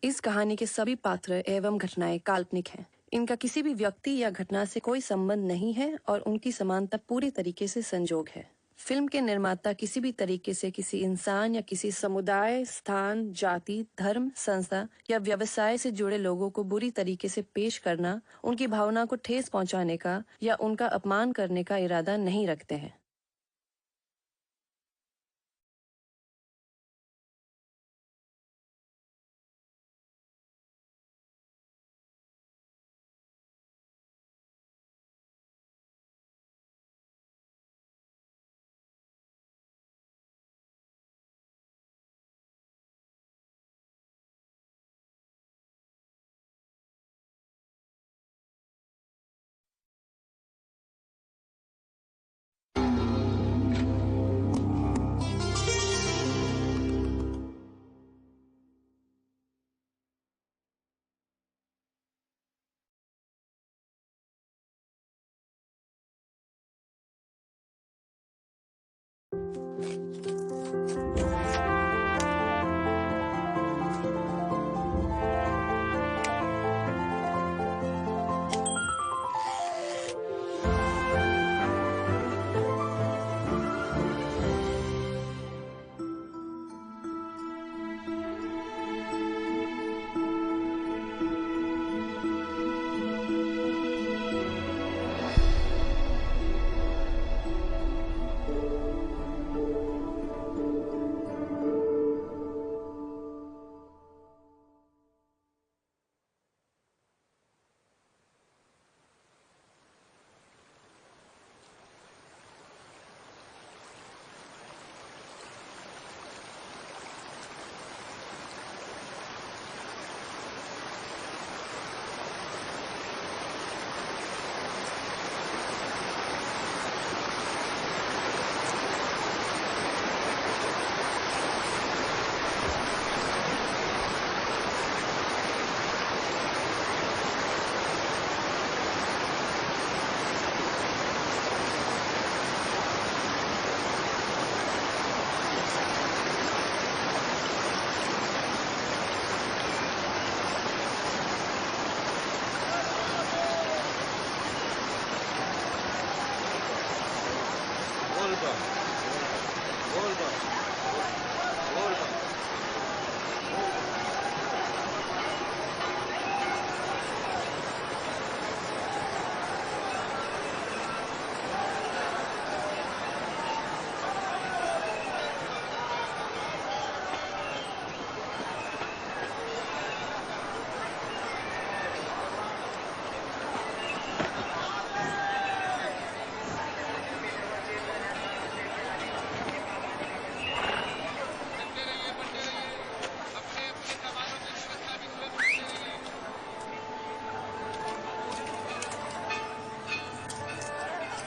इस कहानी के सभी पात्र एवं घटनाएं काल्पनिक हैं। इनका किसी भी व्यक्ति या घटना से कोई संबंध नहीं है और उनकी समानता पूरी तरीके से संजोग है। फिल्म के निर्माता किसी भी तरीके से किसी इंसान या किसी समुदाय, स्थान, जाति, धर्म, संस्था या व्यवसाय से जुड़े लोगों को बुरी तरीके से पेश करना, उनकी भावना को ठेस पहुंचाने का या उनका अपमान करने का इरादा नहीं रखते हैं।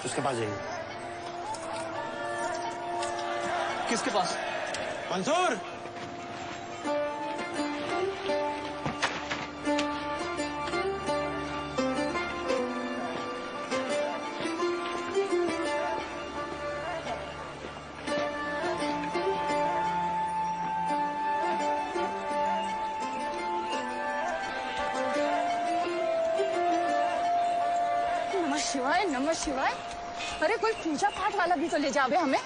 उसके पास जाइए। किसके पास? मंसूर! नमः शिवाय। अरे कोई पूजा पाठ वाला भी तो ले जावे हमें,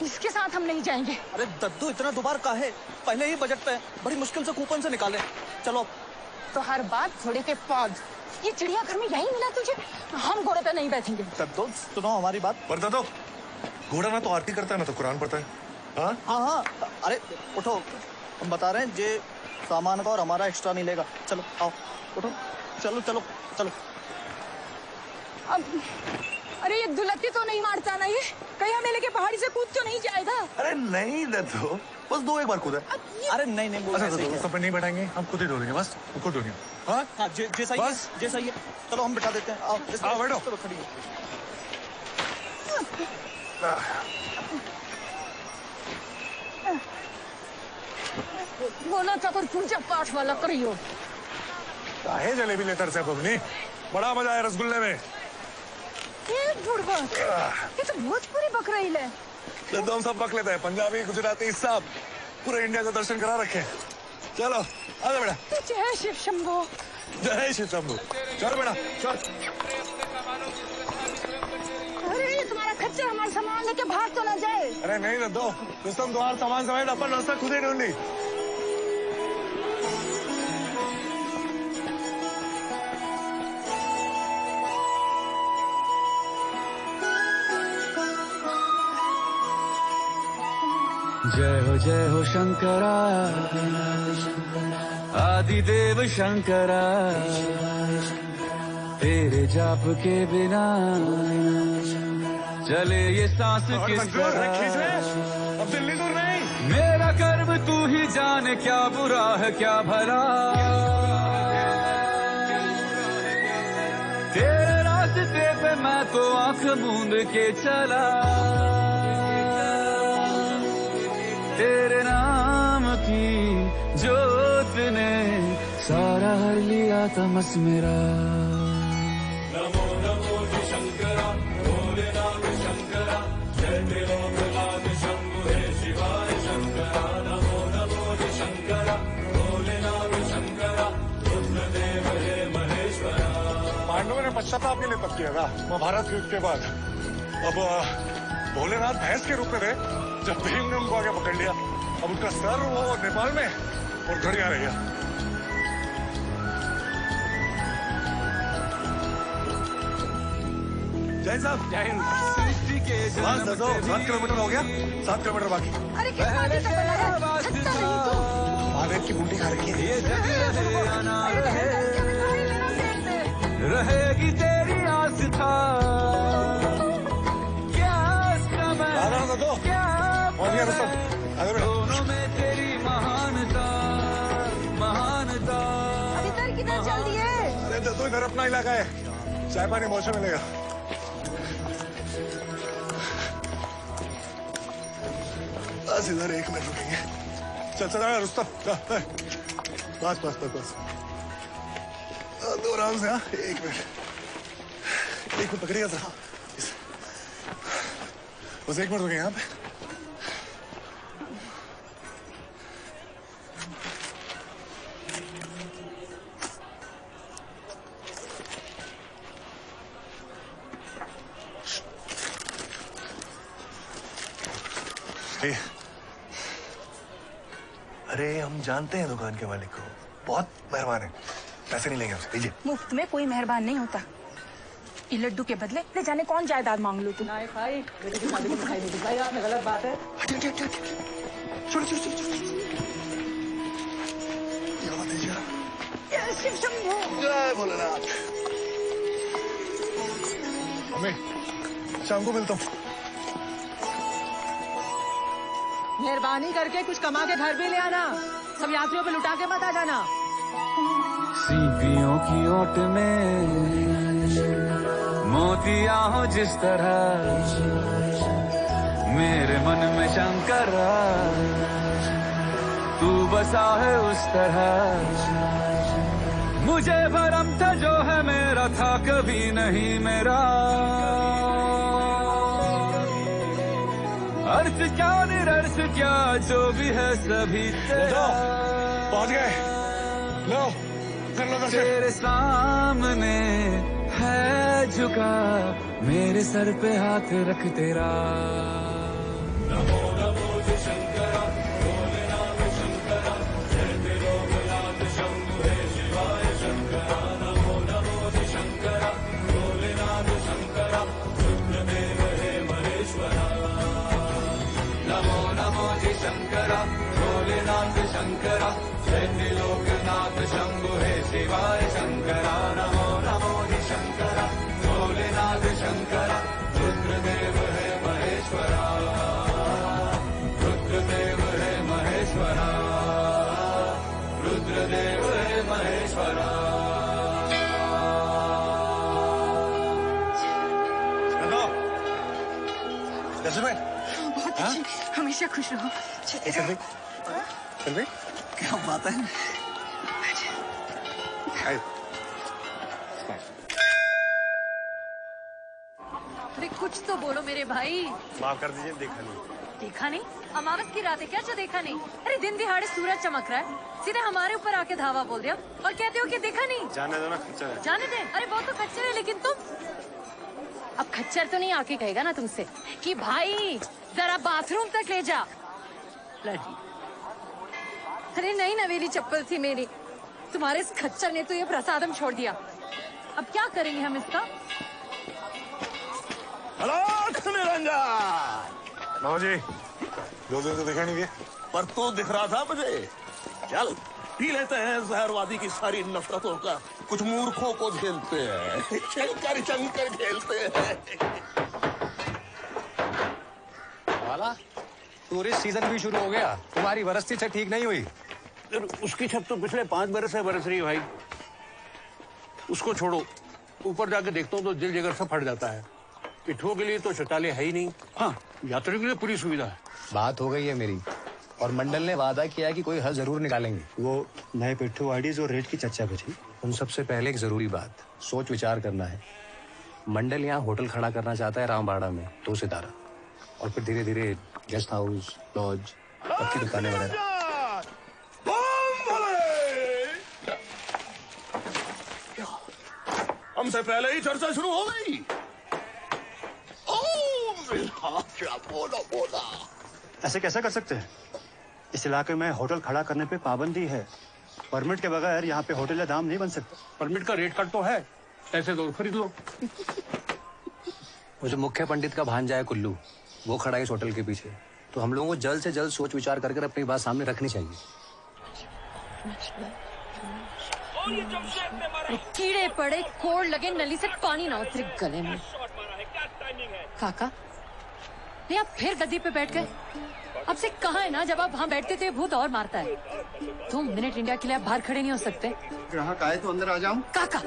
इसके साथ हम नहीं जाएंगे। अरे दद्दू इतना दोबार काहे? पहले ही बजट पे बड़ी मुश्किल से कूपन से निकाले। चलो। तो हर बात घोड़े के पौध। ये चिड़ियाघर में यही मिला तुझे? हम घोड़े पे नहीं बैठेंगे। दद्दू सुनो हमारी बात। पर दद्दू, घोड़ा ना तो आरती करता है ना तो कुरान पढ़ता है। हाँ हाँ। अरे उठो, हम बता रहे हैं जे सामान का और हमारा एक्स्ट्रा नहीं लेगा। चलो आओ उठो, चलो चलो चलो। अब अरे ये दुलत्ती तो नहीं मारता ना, ये कहीं हमें लेके पहाड़ी से कूद तो नहीं जाएगा? अरे नहीं दद्दू, बस दो एक बार कूदा। अरे नहीं नहीं सब पे नहीं बैठाएंगे, हम खुद ही धोलेंगे, बस खुद धोलेंगे। हाँ जैसा ही जैसा ही। चलो हम बिठा देते हैं। आओ बैठो। चलो खड़ी बोला था कोई पूजा पाठ वाला करियो। काहे जलेबी लेकर से बबनी, बड़ा मजा आया रसगुल्ले में। ये बुढ़वा, ये तो भोजपुरी बक रही है। तो हम सब बक लेते हैं, पंजाबी, गुजराती सब, पूरे इंडिया का दर्शन करा रखे। चलो आजा बेटा। जय शिव शंभो। जय शिव शंभू। चल बेटा चल। अरे ये तुम्हारा खच्चर हमारा सामान लेके भाग तो ना जाए। अरे नहीं ना दो रुस्तम, तुम्हारा सामान समेत अपन रास्ता खुद ही ढूंढी। जय हो शंकरा, आदिदेव शंकरा, तेरे जाप के बिना चले ये सांस किस तरह। अब दिल्ली दूर नहीं। मेरा कर्म तू ही जाने, क्या बुरा है क्या भला, तेरे रास्ते पे मैं तो आंख मूंद के चला, तेरे नाम की जोत ने सारा हर लिया तमस मेरा। नमो नमो जी शंकरा, भोलेनाथ शंकरा, जय त्रिलोकनाथ शंभु हे शिवाय शंकरा। नमो नमो जी शंकरा, भोलेनाथ शंकरा, रुद्रदेव हे महेश्वरा। पांडवों ने पश्चाताप के लिए तप किया था महाभारत युद्ध के बाद। अब भोलेनाथ भैंस के रूप में थे जब भीम ने उनको आगे पकड़ लिया। अब उनका सर वो नेपाल में और घड़ी आ रही है। जय साहब। जय हिंद। सृष्टि के 7 किलोमीटर हो गया, 7 किलोमीटर बाकी। अरे किस बात का बना है? थकता नहीं तू? महादेव की बूटी खा रखी है। ये जग रहे अनार है, रहेगी तेरी आस्था, क्या समय क्या दोनों में तेरी महानता, महानता। अभी तक किधर चल दिए? अरे तो इधर अपना इलाका है, चाय पानी मौसम मिलेगा। बस इधर 1 मिनट रुकेंगे। चल चल रुस्तम, बस बस बस बस दो आराम से। हाँ 1 मिनट, 1 मिनट पकड़िएगा जरा, बस 1 मिनट रुकेंगे यहाँ पे। अरे हम जानते हैं दुकान के मालिक को, बहुत मेहरबान है, पैसे नहीं लेंगे हमसे, दीजिए। मुफ्त में कोई मेहरबान नहीं होता। ये लड्डू के बदले ले जाने कौन जायदाद मांग लो तू। भाई बेटे की शादी में मिठाई नहीं दी भाई, आपने गलत बात है। छोड़ो छोड़ो छोड़ो, क्या बात है यार। जय शिव शंभो। जय भोलेनाथ। मम्मी शाम को मिलता हूँ। मेहरबानी करके कुछ कमा के घर भी ले आना, सब यात्रियों पे लुटा के मत आ जाना। सीपियों की ओट में मोतिया हो जिस तरह, मेरे मन में शंकर तू बसा है उस तरह। मुझे भरम था जो है मेरा था कभी नहीं मेरा, अर्थ क्या निरर्थ क्या जो भी है सभी तेरा। पहुंच गए, लो कर लो दर्शन। तेरे सामने है झुका मेरे सर पे हाथ रख तेरा। नमो नमो जी शंकरा, भोलेनाथ शंकरा, जय त्रिलोकनाथ शंभु हे शिवाय शंकरा। नमो नमो जी शंकरा, भोलेनाथ शंकरा, रुद्रदेव हे महेश्वरा। नमो नमो जी शंकरा, भोलेनाथ शंकरा, जय त्रिलोकनाथ शंभु हे शिवाय शंकरा। नमो नमो जी शंकरा, भोलेनाथ शंकरा, रुद्रदेव हे महेश्वरा, रुद्रदेव हे महेश्वरा, रुद्रदेव हे महेश्वरा। दर्शन भाई बहुत अच्छी, हमेशा खुश रहो। चल भाई क्या बात है। अरे कुछ तो बोलो मेरे भाई। माफ कर दीजिए, देखा नहीं। देखा नहीं? अमावस की रात है क्या जो देखा नहीं? अरे दिन दिहाड़े सूरज चमक रहा है, सीधे हमारे ऊपर आके धावा बोल दिया और कहते हो कि देखा नहीं? जाने दो ना, खच्चर है। जाने दे। अरे वो तो खच्चर है, लेकिन तुम अब खच्चर तो नहीं आके कहेगा ना तुमसे कि भाई जरा बाथरूम तक ले जा। लड़ी। अरे नई नवेली चप्पल थी मेरी, तुम्हारे इस खच्चर ने तो ये प्रसादम छोड़ दिया। अब क्या करेंगे हम इसका? अलख निरंजन। नो जी, 2 दिन से दिखा नहीं दिए। पर तो दिख रहा था मुझे। चल पी लेते हैं जहरवादी की सारी नफरतों का, कुछ मूर्खों को झेलते हैं, शंकर शंकर खेलते हैं। वाला टूरिस्ट सीजन भी शुरू हो गया, तुम्हारी वरस्ती से ठीक नहीं हुई। उसकी छत तो पिछले 5 बरस से बरस रही है भाई। उसको छोड़ो, ऊपर जाके देखता हूँ तो दिल जिगर से फट जाता है। पिट्ठों के लिए तो शौचालय है ही नहीं। हाँ, यात्रियों के लिए पूरी सुविधा है। बात हो गई है मेरी, और मंडल ने वादा किया है कि कोई हल जरूर निकालेंगे। वो नए पिट्ठू आईडीज और रेट की चर्चा बची। उन सबसे पहले एक जरूरी बात, सोच विचार करना है। मंडल यहाँ होटल खड़ा करना चाहता है रामबाड़ा में 2 सितारा, और फिर धीरे धीरे गेस्ट हाउस, लॉज, पक्की दुकानें वगैरह। हमसे पहले ही चर्चा शुरू हो गई। क्या बोला। ऐसे कैसे कर सकते हैं? इस इलाके में होटल खड़ा करने पे पाबंदी है। परमिट के बगैर यहाँ पे होटल या दाम नहीं बन सकता। परमिट का रेट कट तो है, पैसे दो खरीद लो। वो जो मुख्य पंडित का भांजा है कुल्लू, वो खड़ा है इस होटल के पीछे। तो हम लोगों को जल्द से जल्द सोच विचार कर अपनी बात सामने रखनी चाहिए। कीड़े पड़े, कोड़ लगे, नली से पानी ना उतरे गले में। काका, ये आप फिर गद्दी पे बैठ गए? अब से कहा है ना, जब आप वहाँ बैठते थे भूत और मारता है। 2 मिनट इंडिया के लिए आप बाहर खड़े नहीं हो सकते? ग्राहक आए तो अंदर आ जाऊं? काका,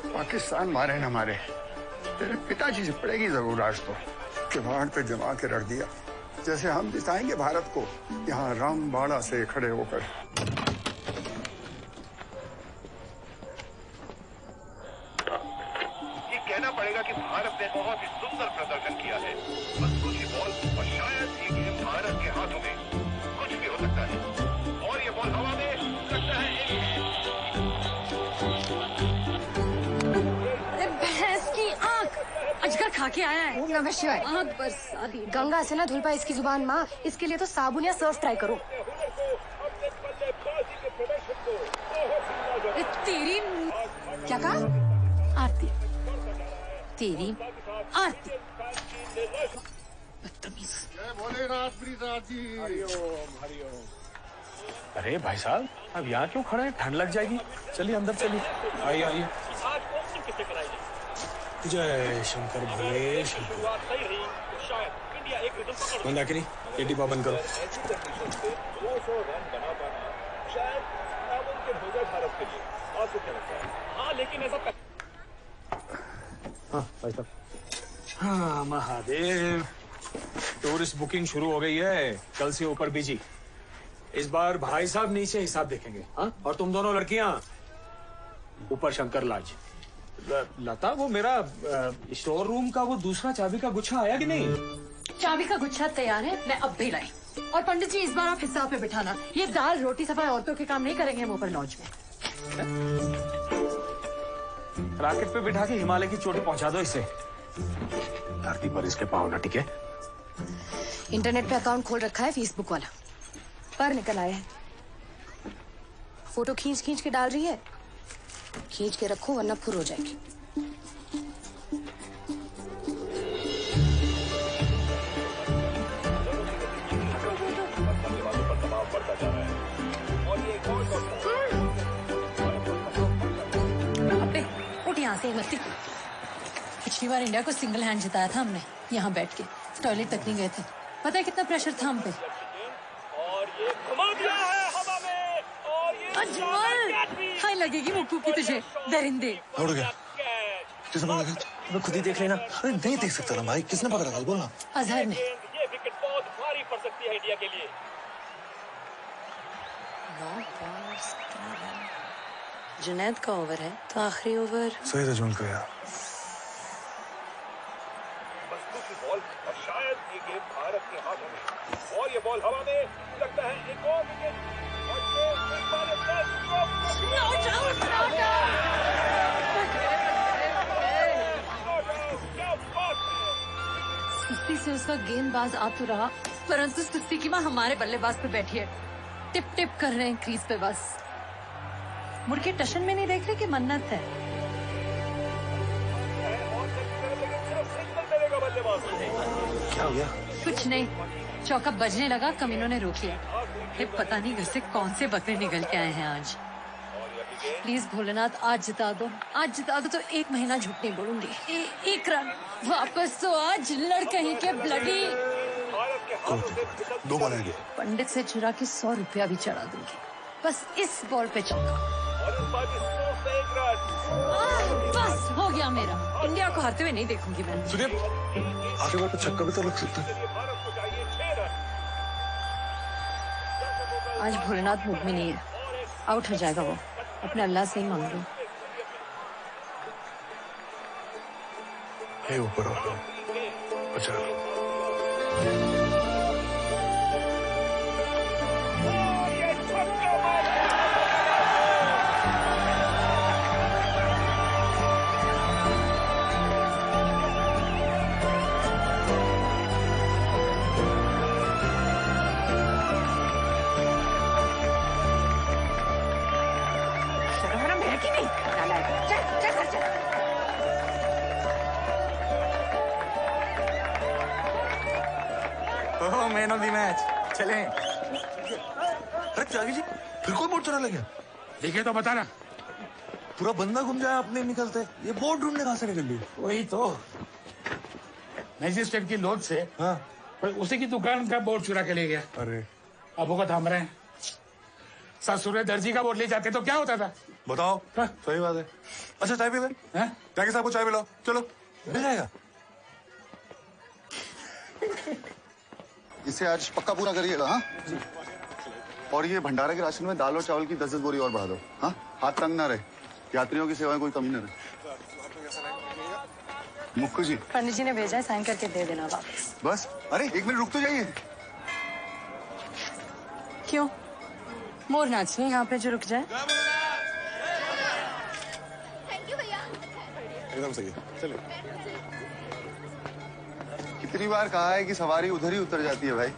पाकिस्तान मारे न मारे, तेरे पिताजी से पड़ेगी जरूर आज तो। किवाड़ पे जमा के रख दिया, जैसे हम जिताएंगे भारत को यहाँ रामबाड़ा से खड़े होकर। ये कहना पड़ेगा कि भारत ने बहुत ही सुंदर प्रदर्शन किया है। बस कुछ ही बॉल और शायद ये गेम भारत के हाथों में कुछ भी हो सकता है, और ये बॉल हवा में लगता है। अरे भैंस की आंख, अजगर खा के आया है। ओम नमः शिवाय। आंख बरसा दी। गंगा से ना धुल पाए इसकी जुबान माँ, इसके लिए तो साबुन या सर्फ ट्राई करो। तेरी क्या कहा? आरती, तेरी आरती। बदतमीज। अरे भाई साहब, अब यहाँ क्यों खड़े हैं? ठंड लग जाएगी। चलिए अंदर चलिए। आइए आइए। जय शंकर भोले शंकर। मंदाकिनी, ये डिब्बा बंद करो। हाँ महादेव, टूरिस्ट बुकिंग शुरू हो गई है, कल से ऊपर बिजी। इस बार भाई साहब नीचे हिसाब देखेंगे। हाँ, और तुम दोनों लड़कियां ऊपर शंकर लाज। लता, वो मेरा स्टोर रूम का वो दूसरा चाबी का गुच्छा आया कि नहीं? चाबी का गुच्छा तैयार है, मैं अब भी लाई। और पंडित जी, इस बार आप हिसाब पे बिठाना। ये दाल रोटी सफाई औरतों के काम नहीं करेंगे हम ऊपर लॉज में। रॉकेट पे बिठा के हिमालय की चोटी पहुंचा दो इसे। धरती पर इसके पाँव न टिके। इंटरनेट पे अकाउंट खोल रखा है फेसबुक वाला, पर निकल आया है। फोटो खींच खींच के डाल रही है। खींच के रखो वरना फुर हो जाएगी। अबे उठ यहाँ से, मस्ती। पिछली बार इंडिया को सिंगल हैंड जिताया था हमने, यहाँ बैठ के। टॉयलेट तक नहीं गए थे। पता है कितना प्रेशर था हम पे? अजमल, हाय लगेगी मुक्कू की तुझे, दरिंदे। उड़ गया। किसने पकड़ा? मैं खुद ही देख लेना। अरे नहीं देख सकता ना भाई, किसने पकड़ा था? बोलना। अजहर ने। ये विकेट बहुत भारी पड़ सकती है इंडिया के लिए। जुनैद का ओवर है तो आखिरी ओवर सही अजमल का यार। दूसरी बॉल और शायद ये गेम भारत के हाथों में, और ये बॉल हवा में, लगता है एक और विकेट, और ये इस बार क्या बात है। सुस्ती से उसका गेंदबाज आ तो रहा, परंतु सुस्ती की माँ हमारे बल्लेबाज पे बैठी है। टिप टिप कर रहे हैं क्रीज पे बस। मुड़ के टशन में नहीं देख रहे कि मन्नत है। क्या हो गया? कुछ नहीं, चौका बजने लगा, कमीनों ने रोक लिया। ये पता नहीं घर से कौन से बकरे निकल के आए हैं आज। प्लीज भोलेनाथ आज जिता दो, आज जिता दो तो 1 महीना झूठ नहीं बोलूंगी। 1 रन वापस तो आज लड़ कहीं के ब्लडी। 2 बॉल हैं। पंडित से चुरा के 100 रुपया भी चढ़ा दूंगी, बस इस बॉल पे चौका। बस हो गया मेरा। इंडिया को हारते हुए नहीं देखूंगी मैं। सुनिए, आखिरी बार पे छक्का भी तो लग सकता है। आज भोलेनाथ मूड में नहीं है, आउट हो जाएगा वो। अपने अल्लाह से ही मांग लो। हे ऊपर आओ। अच्छा मैन ऑफ द मैच चलें। अरे त्यागी जी, फिर कोई बोर्ड चुरा ले गया? देखे तो बता ना। पूरा बंदा घूम जाए, अपने निकलते। ये बोर्ड ढूंढने कहाँ से निकल ली? वही तो मैजिस्ट्रेट की लोच से। हाँ, पर उसी की दुकान का बोर्ड चुरा के ले गया। अरे अब वो थाम रहे हैं। ससुर दर्जी का बोर्ड ले जाते तो क्या होता था? बताओ। हाँ? सही बात है। अच्छा चाय पी ले। त्यागी साहब को चाय पिलाओ। चलो मिल जाएगा। इसे आज पक्का पूरा करिएगा। हाँ, और ये भंडारे के राशन में दाल और चावल की 10 बोरी और बढ़ा दो। हाँ, हाथ तंग ना रहे, यात्रियों की सेवा में कोई कमी ना रहे। मुक्कू जी, पंडित जी ने भेजा है, साइन करके दे देना वापस। बस। अरे 1 मिनट रुक तो जाइए। क्यों, मोर नाच है यहाँ पे जो रुक जाए? एकदम सही है, चलो। कितनी बार कहा है कि सवारी उधर ही उतर जाती है भाई,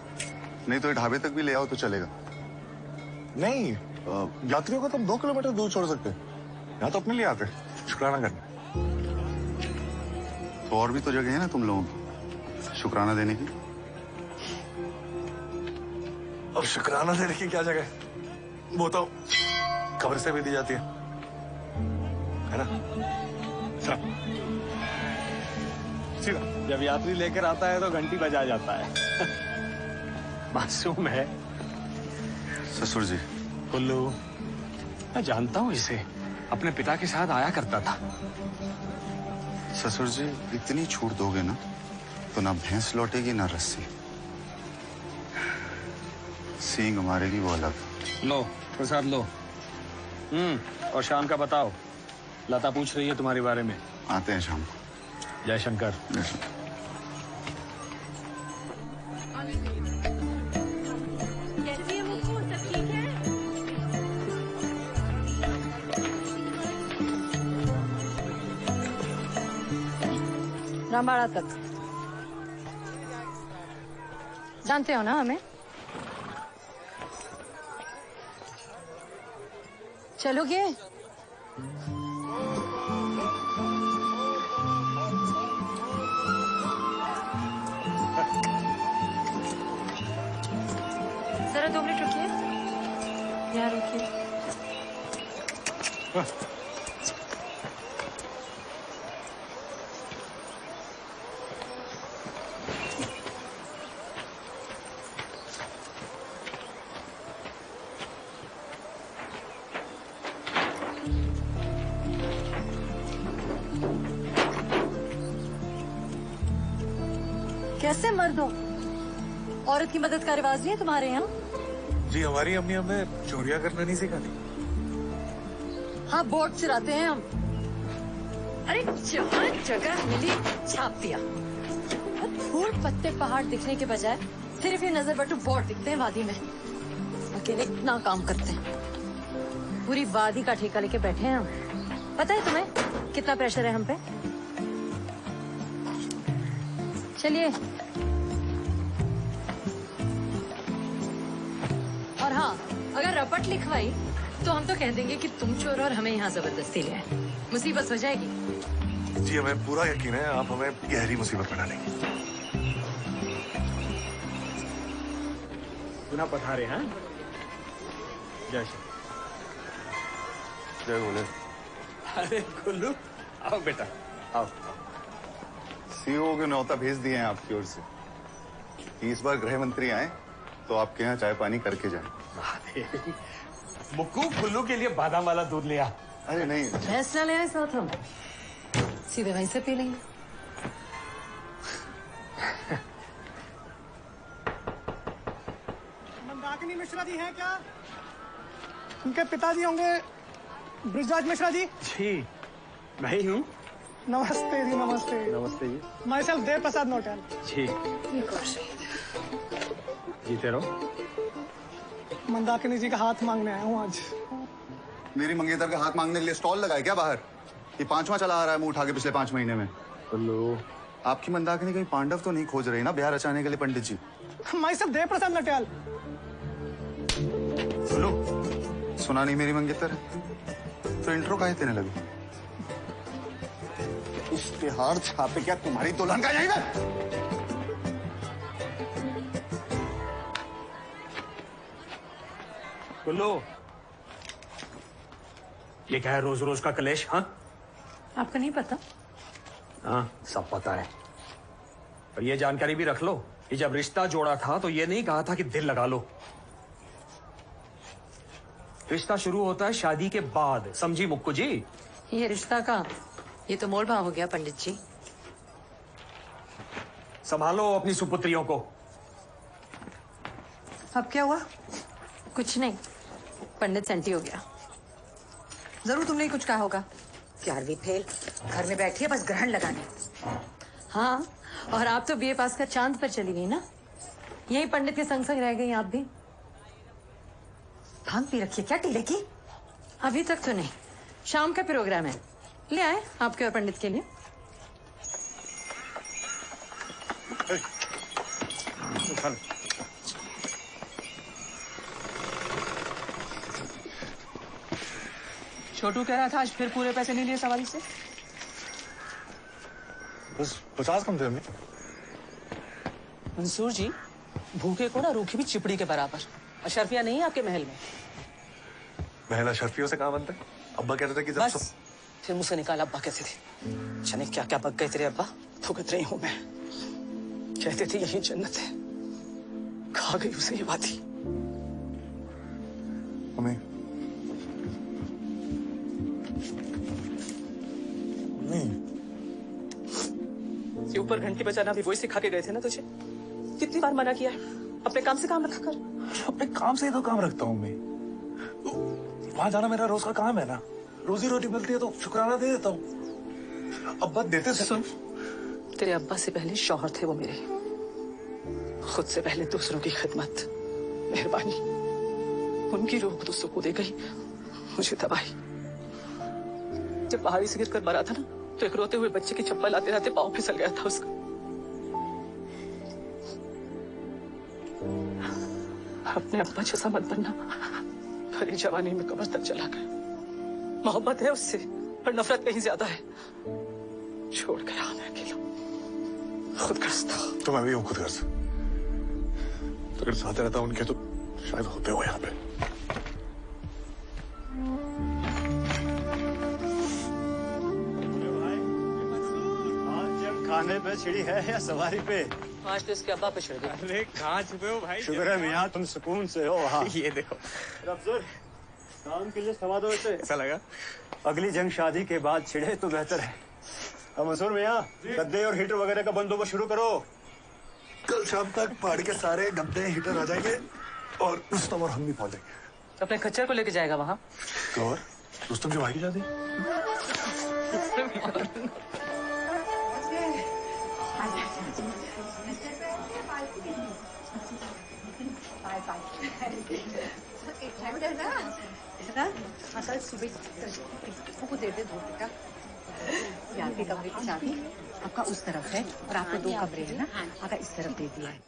नहीं तो ये ढाबे तक भी ले आओ तो चलेगा। नहीं, यात्रियों को तुम 2 किलोमीटर दूर छोड़ सकते। यहाँ तो अपने लिए आते, शुक्राना करने। तो और भी तो जगह है ना तुम लोगों को शुक्राना देने की। अब शुक्राना देने की क्या जगह है? वो तो खबर से भी दी जाती है ना? सीधा जब यात्री लेकर आता है तो घंटी बजा जाता है। मासूम है। ससुर जी, कुल्लू, मैं जानता हूँ इसे, अपने पिता के साथ आया करता था। ससुर जी, इतनी छूट दोगे ना तो ना भैंस लौटेगी ना रस्सी, सींग मारेगी वो अलग। लो प्रसाद लो। और शाम का बताओ, लता पूछ रही है तुम्हारे बारे में। आते हैं शाम को। जय शंकर। जय शंकर। रामबाड़ा तक जानते हो ना हमें? चलोगे? जरा 2 मिनट रुकिए। यहाँ रुकिए। कैसे मर्द हो? औरत की मदद का रिवाज नहीं है तुम्हारे यहाँ? जी, हमारी अम्मी हमें चोरियां करना नहीं सिखाती। हाँ, बोर्ड चुराते हैं हम। अरे जहाँ जगह मिली छाप दिया। फूल पत्ते पहाड़ दिखने के बजाय सिर्फ ये नजर बटू बोर्ड दिखते हैं वादी में। अकेले इतना काम करते हैं, पूरी वादी का ठेका लेके बैठे हैं हम। पता है तुम्हें कितना प्रेशर है हम पे? चलिए। और हाँ, अगर रपट लिखवाई तो हम तो कह देंगे कि तुम चोर और हमें यहाँ जबरदस्ती ले आए। मुसीबत हो जाएगी। जी हमें पूरा यकीन है आप हमें गहरी मुसीबत में डालेंगे। गुना पधारे हैं। जय श्री जय बोले। अरे गुल्लू आओ बेटा आओ। सीओ के न्योता भेज दिए हैं आपकी ओर से कि इस बार गृह मंत्री आए तो आपके यहाँ चाय पानी करके जाए। मुक्कू गुल्लू के लिए बादाम वाला दूध लिया। अरे नहीं, भैंस ना ले आए साथ हम, सीधे वहीं से पी लेंगे। मंदाकिनी मिश्रा जी हैं क्या? उनके पिताजी होंगे ब्रिजराज मिश्रा जी। जी मैं ही हूँ। नमस्ते जी, नमस्ते। नमस्ते जी। My self Dev Prasad नोटल। जी जीते रहो। मंदाकिनी जी का हाथ मांगने आया हूँ आज। मेरी मंगेतर का हाथ मांगने के लिए स्टॉल लगाए क्या बाहर? ये 5वां चला आ रहा है मुंह उठा के पिछले 5 महीने में। हेलो, आपकी मंदाकिनी कहीं पांडव तो नहीं खोज रही ना ब्याह रचाने के लिए पंडित जी? My self Dev Prasad नोटल। सुनो, सुना नहीं मेरी मंगेतर? तो इंट्रो काहे देने लगी? इश्तेहार छापे क्या तुम्हारी दुल्हन का यहीं पे? गुल्लू ये क्या है रोज रोज का कलेश? हाँ आपको नहीं पता? हाँ सब पता है, पर ये जानकारी भी रख लो कि जब रिश्ता जोड़ा था तो ये नहीं कहा था कि दिल लगा लो। रिश्ता शुरू होता है शादी के बाद, समझी मुक्कू जी? ये रिश्ता का ये तो मोल भाव हो गया पंडित जी। संभालो अपनी सुपुत्रियों को। अब क्या हुआ? कुछ नहीं, पंडित सेंटी हो गया। जरूर तुमने ही कुछ कहा होगा। 11वीं फेल, घर में बैठी है बस ग्रहण लगाने। हाँ, और आप तो बीए पास कर चांद पर चली गई ना, यही पंडित के संग संग रह गई आप भी। भांग पी रखी है क्या टीले की? अभी तक तो नहीं, शाम का प्रोग्राम है, ले आए आपके और पंडित के लिए। छोटू कह रहा था आज फिर पूरे पैसे नहीं लिए सवारी से। बस 50 कम थे हमें। मंसूर जी, भूखे को ना रूखी भी चिपड़ी के बराबर। अशरफिया नहीं है आपके महल में? महल अशरफियों से कहाँ बनता है? अब्बा कहते थे कि जब बस फिर मुझसे निकाल। अब्बा कहते थे, जाने क्या क्या पक गए तेरे अब्बा, भुगत रही हूं मैं। कहते थे यही जन्नत है, खा गई उसे ये बात ही। ये ऊपर घंटी बजाना भी वही सिखा के गए थे ना तुझे? कितनी बार मना किया है अपने काम से काम रखा कर। अपने काम से ही तो काम रखता हूँ मैं। वहां जाना मेरा रोज का काम है ना, रोजी रोटी मिलती है तो शुक्राना दे देता हूँ। अब्बा देते थे। सुन, तेरे अब्बा से पहले शौहर थे वो मेरे, खुद से पहले दूसरों की खिदमत, मेहरबानी। उनकी रूह तो सुकून दे गई, मुझे तबाही। जब पहाड़ी से गिरकर मरा था ना, तो एक रोते हुए बच्चे की चप्पल आते रहते पाँव फिसल गया था उसका। अपने अब्बा जैसा मत बनना, भरी जवानी में कब्र तक चला गया। मोहब्बत है उससे, पर नफरत कहीं ज्यादा है। छोड़ गया हमें अकेला, खुदगर्ज था। तो मैं भी हूँ खुदगर्ज। तो अगर साथ रहता उनके तो शायद होते हो यहाँ पे। खाने पे छिड़ी है या सवारी पे? आज तो इसके अब्बा पे छिड़ गया। अरे कहाँ छुपे हो भाई? शुक्र है मियाँ तुम सुकून से हो। हाँ ये देखो अफसर, काम के लिए थमा दो इसे। ऐसा लगा अगली जंग शादी के बाद छिड़े तो बेहतर है। अब मंसूर मियाँ, गद्दे और हीटर वगैरह का बंदोबस्त शुरू करो। कल शाम तक पहाड़ के सारे गद्दे हीटर आ जाएंगे और रुस्तम और हम भी पहुंच जाएंगे। अपने खच्चर को लेके जाएगा वहाँ? तो और रुस्तम की भाई की शादी। लोड है ना, कल सुबह को दे दे 2 बेटा। ये आपके कमरे की चाबी आपका उस तरफ है और आपको 2 कमरे है ना, आपका इस तरफ दे दिया है।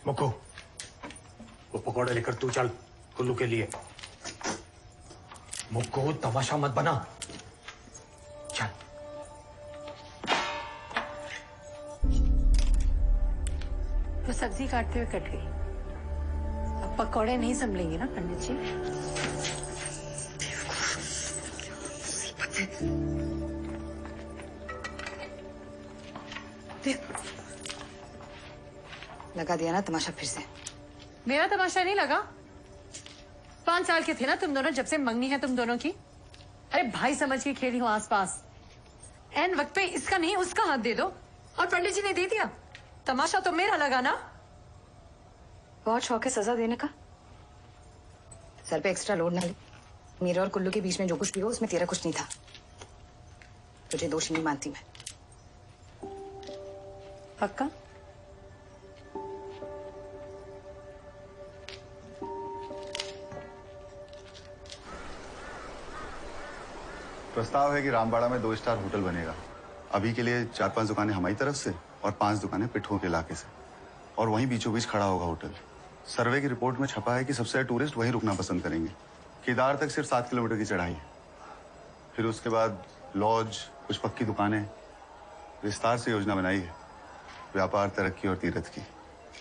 मुक्कू, वो पकौड़े लेकर तू चल कुल्लू के लिए। मुक्कू, तमाशा मत बना। चल। वो सब्जी काटते हुए कट गई। अब पकौड़े नहीं संभलेंगे ना पंडित जी? लगा दिया ना तमाशा फिर से। मेरा तमाशा नहीं लगा। 5 साल के थे ना तुम दोनों जब से मंगनी है तुम दोनों की। अरे भाई समझ के खेली हो आसपास। एन वक्त पे इसका नहीं उसका हाथ दे दो। और पंडित जी ने दे दिया। तमाशा तो मेरा लगा ना। बहुत शौक है सजा देने का। सर पे एक्स्ट्रा लोड ना ले। मेरे और कुल्लू के बीच में जो कुछ भी हो उसमें तेरा कुछ नहीं था। तुझे दोषी नहीं मानती मैं। पक्का? प्रस्ताव है कि रामबाड़ा में 2 स्टार होटल बनेगा। अभी के लिए 4-5 दुकानें हमारी तरफ से और 5 दुकानें पिट्ठुओं के इलाके से, और वहीं बीचों बीच खड़ा होगा होटल। सर्वे की रिपोर्ट में छपा है कि सबसे टूरिस्ट वहीं रुकना पसंद करेंगे। केदार तक सिर्फ 7 किलोमीटर की चढ़ाई है। फिर उसके बाद लॉज, कुछ पक्की दुकानें। विस्तार से योजना बनाई है, व्यापार, तरक्की और तीर्थ की।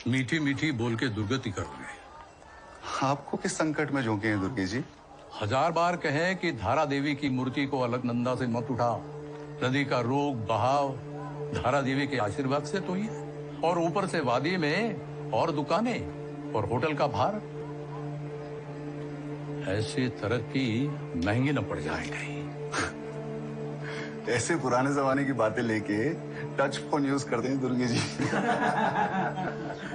मीठी मीठी बोल के दुर्गति करोगे। आपको किस संकट में झोंके हैं दुर्गे जी? 1000 बार कहें कि धारा देवी की मूर्ति को अलकनंदा से मत उठाओ। नदी का रोग बहाव धारा देवी के आशीर्वाद से तो ही है। और ऊपर से वादी में और दुकानें और होटल का भार। ऐसी तरक्की महंगी न पड़ जाएगी। ऐसे पुराने जमाने की बातें लेके टच फोन यूज करते हैं दुर्गे जी।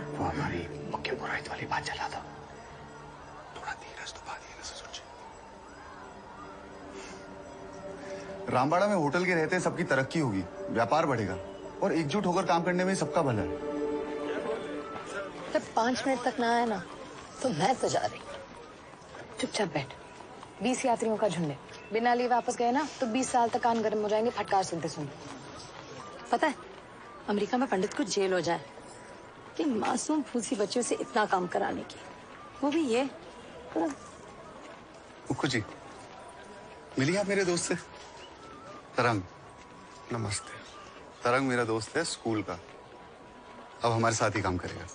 वो हमारी मुख्य पुरोहित वाली बात चला था। थोड़ा धीरज तो बात से सोचे। रामबाड़ा में होटल के रहते सबकी तरक्की होगी, व्यापार बढ़ेगा और एकजुट होकर काम करने में सबका भला है। जब 5 मिनट तक ना आया ना तो मैं तो जा रही। चुपचाप बैठ। 20 यात्रियों का झुंड है। बिना लिए वापस गए ना तो 20 साल तक कान गर्म हो जाएंगे फटकार सुनते सुनते। पता है अमेरिका में पंडित को जेल हो जाए कि मासूम फूसी बच्चों से इतना काम कराने की, वो भी ये। मुक्कू जी, मिली आप मेरे दोस्त से? तरंग। नमस्ते। तरंग मेरा दोस्त है स्कूल का, अब हमारे साथ ही काम करेगा।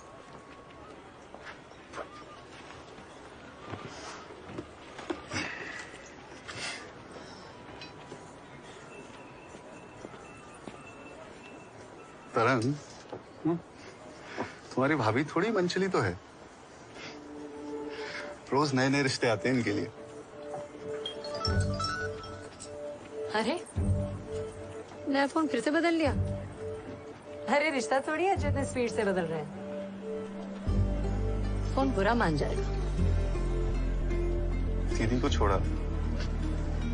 तरंग, तुम्हारी भाभी थोड़ी मनचली तो है। रोज नए नए रिश्ते आते हैं इनके लिए। अरे नया फोन फिर से बदल लिया। अरे रिश्ता थोड़ी है जो इतने स्पीड से बदल रहे हैं। फोन बुरा मान जाएगा। दीदी को छोड़ा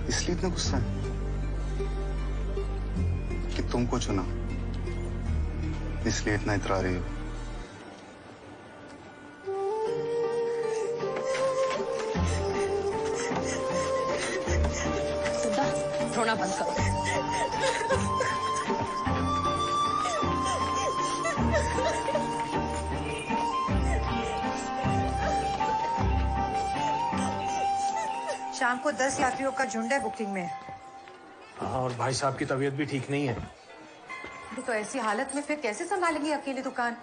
इसलिए इतना गुस्सा है कि तुमको चुना, इसलिए इतना इतरारी हो। रोना बंद करो। शाम को 10 यात्रियों का झुंड है बुकिंग में। हाँ, और भाई साहब की तबीयत भी ठीक नहीं है। तो ऐसी हालत में फिर कैसे संभालेंगे अकेली दुकान?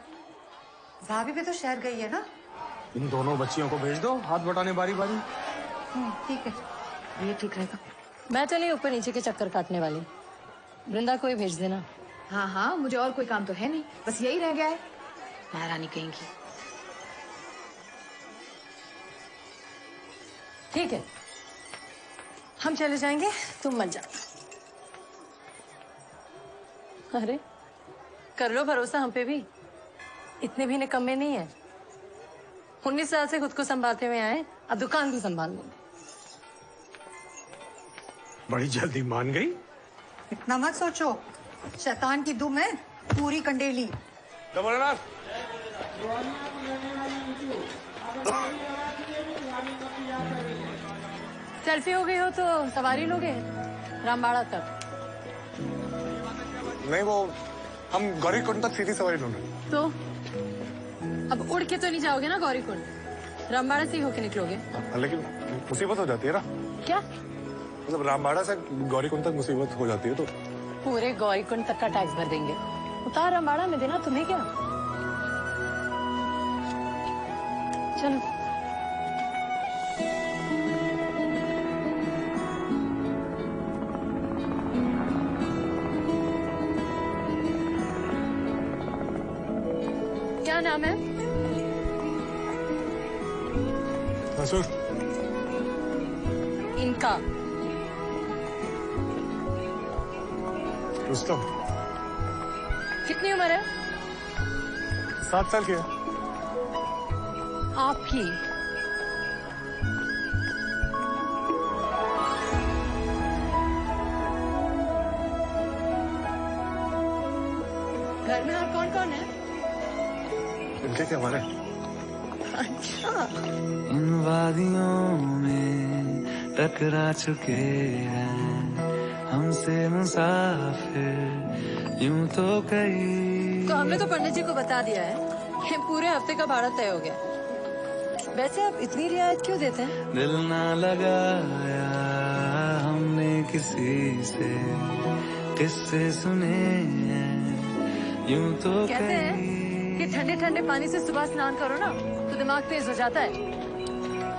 भाभी भी तो शहर गई है ना। इन दोनों बच्चियों को भेज दो, हाथ बटाने बारी बारी। ठीक है, ये ठीक रहेगा। मैं चली ऊपर नीचे के चक्कर काटने वाली। वृंदा को ही भेज देना। हाँ हाँ, मुझे और कोई काम तो है नहीं, बस यही रह गया है। महारानी कहेंगी। ठीक है, हम चले जाएंगे, तुम मत जाओ। अरे कर लो भरोसा हम पे भी, इतने भी निकम्मे नहीं है। 19 साल से खुद को संभालते हुए आए, अब दुकान भी संभाल लेंगे। बड़ी जल्दी मान गई। इतना मत सोचो, शैतान की दुम है पूरी कंडेली। सेल्फी हो गई हो तो सवारी लोगे रामबाड़ा तक? नहीं, वो हम गौरीकुंड तक सीधी सवारी ढूंढ रहे। तो अब उड़ के तो नहीं जाओगे ना गौरीकुंड, रामबाड़ा से ही होके निकलोगे। लेकिन मुसीबत हो जाती है ना। क्या मतलब रामबाड़ा से गौरीकुंड तक मुसीबत हो जाती है तो पूरे गौरीकुंड तक का टैक्स भर देंगे, उतार रामबाड़ा में देना तुम्हें क्या। चलो क्या नाम है? मसूर। इनका रुस्तम। कितनी उम्र है? 7 साल की है। आपकी? घर में और कौन कौन है? इनके क्या हमारे? अच्छा। इन वादियों में टकरा चुके हैं हमसे मुसाफिर यूं तो कई। तो हमने तो पंडित जी को बता दिया है कि पूरे हफ्ते का भाड़ा तय हो गया। वैसे आप इतनी रियायत क्यों देते हैं? दिल ना लगाया हमने किसी से, किससे सुने हैं यूं तो कहते हैं कि ठंडे ठंडे पानी से सुबह स्नान करो ना तो दिमाग तेज हो जाता है।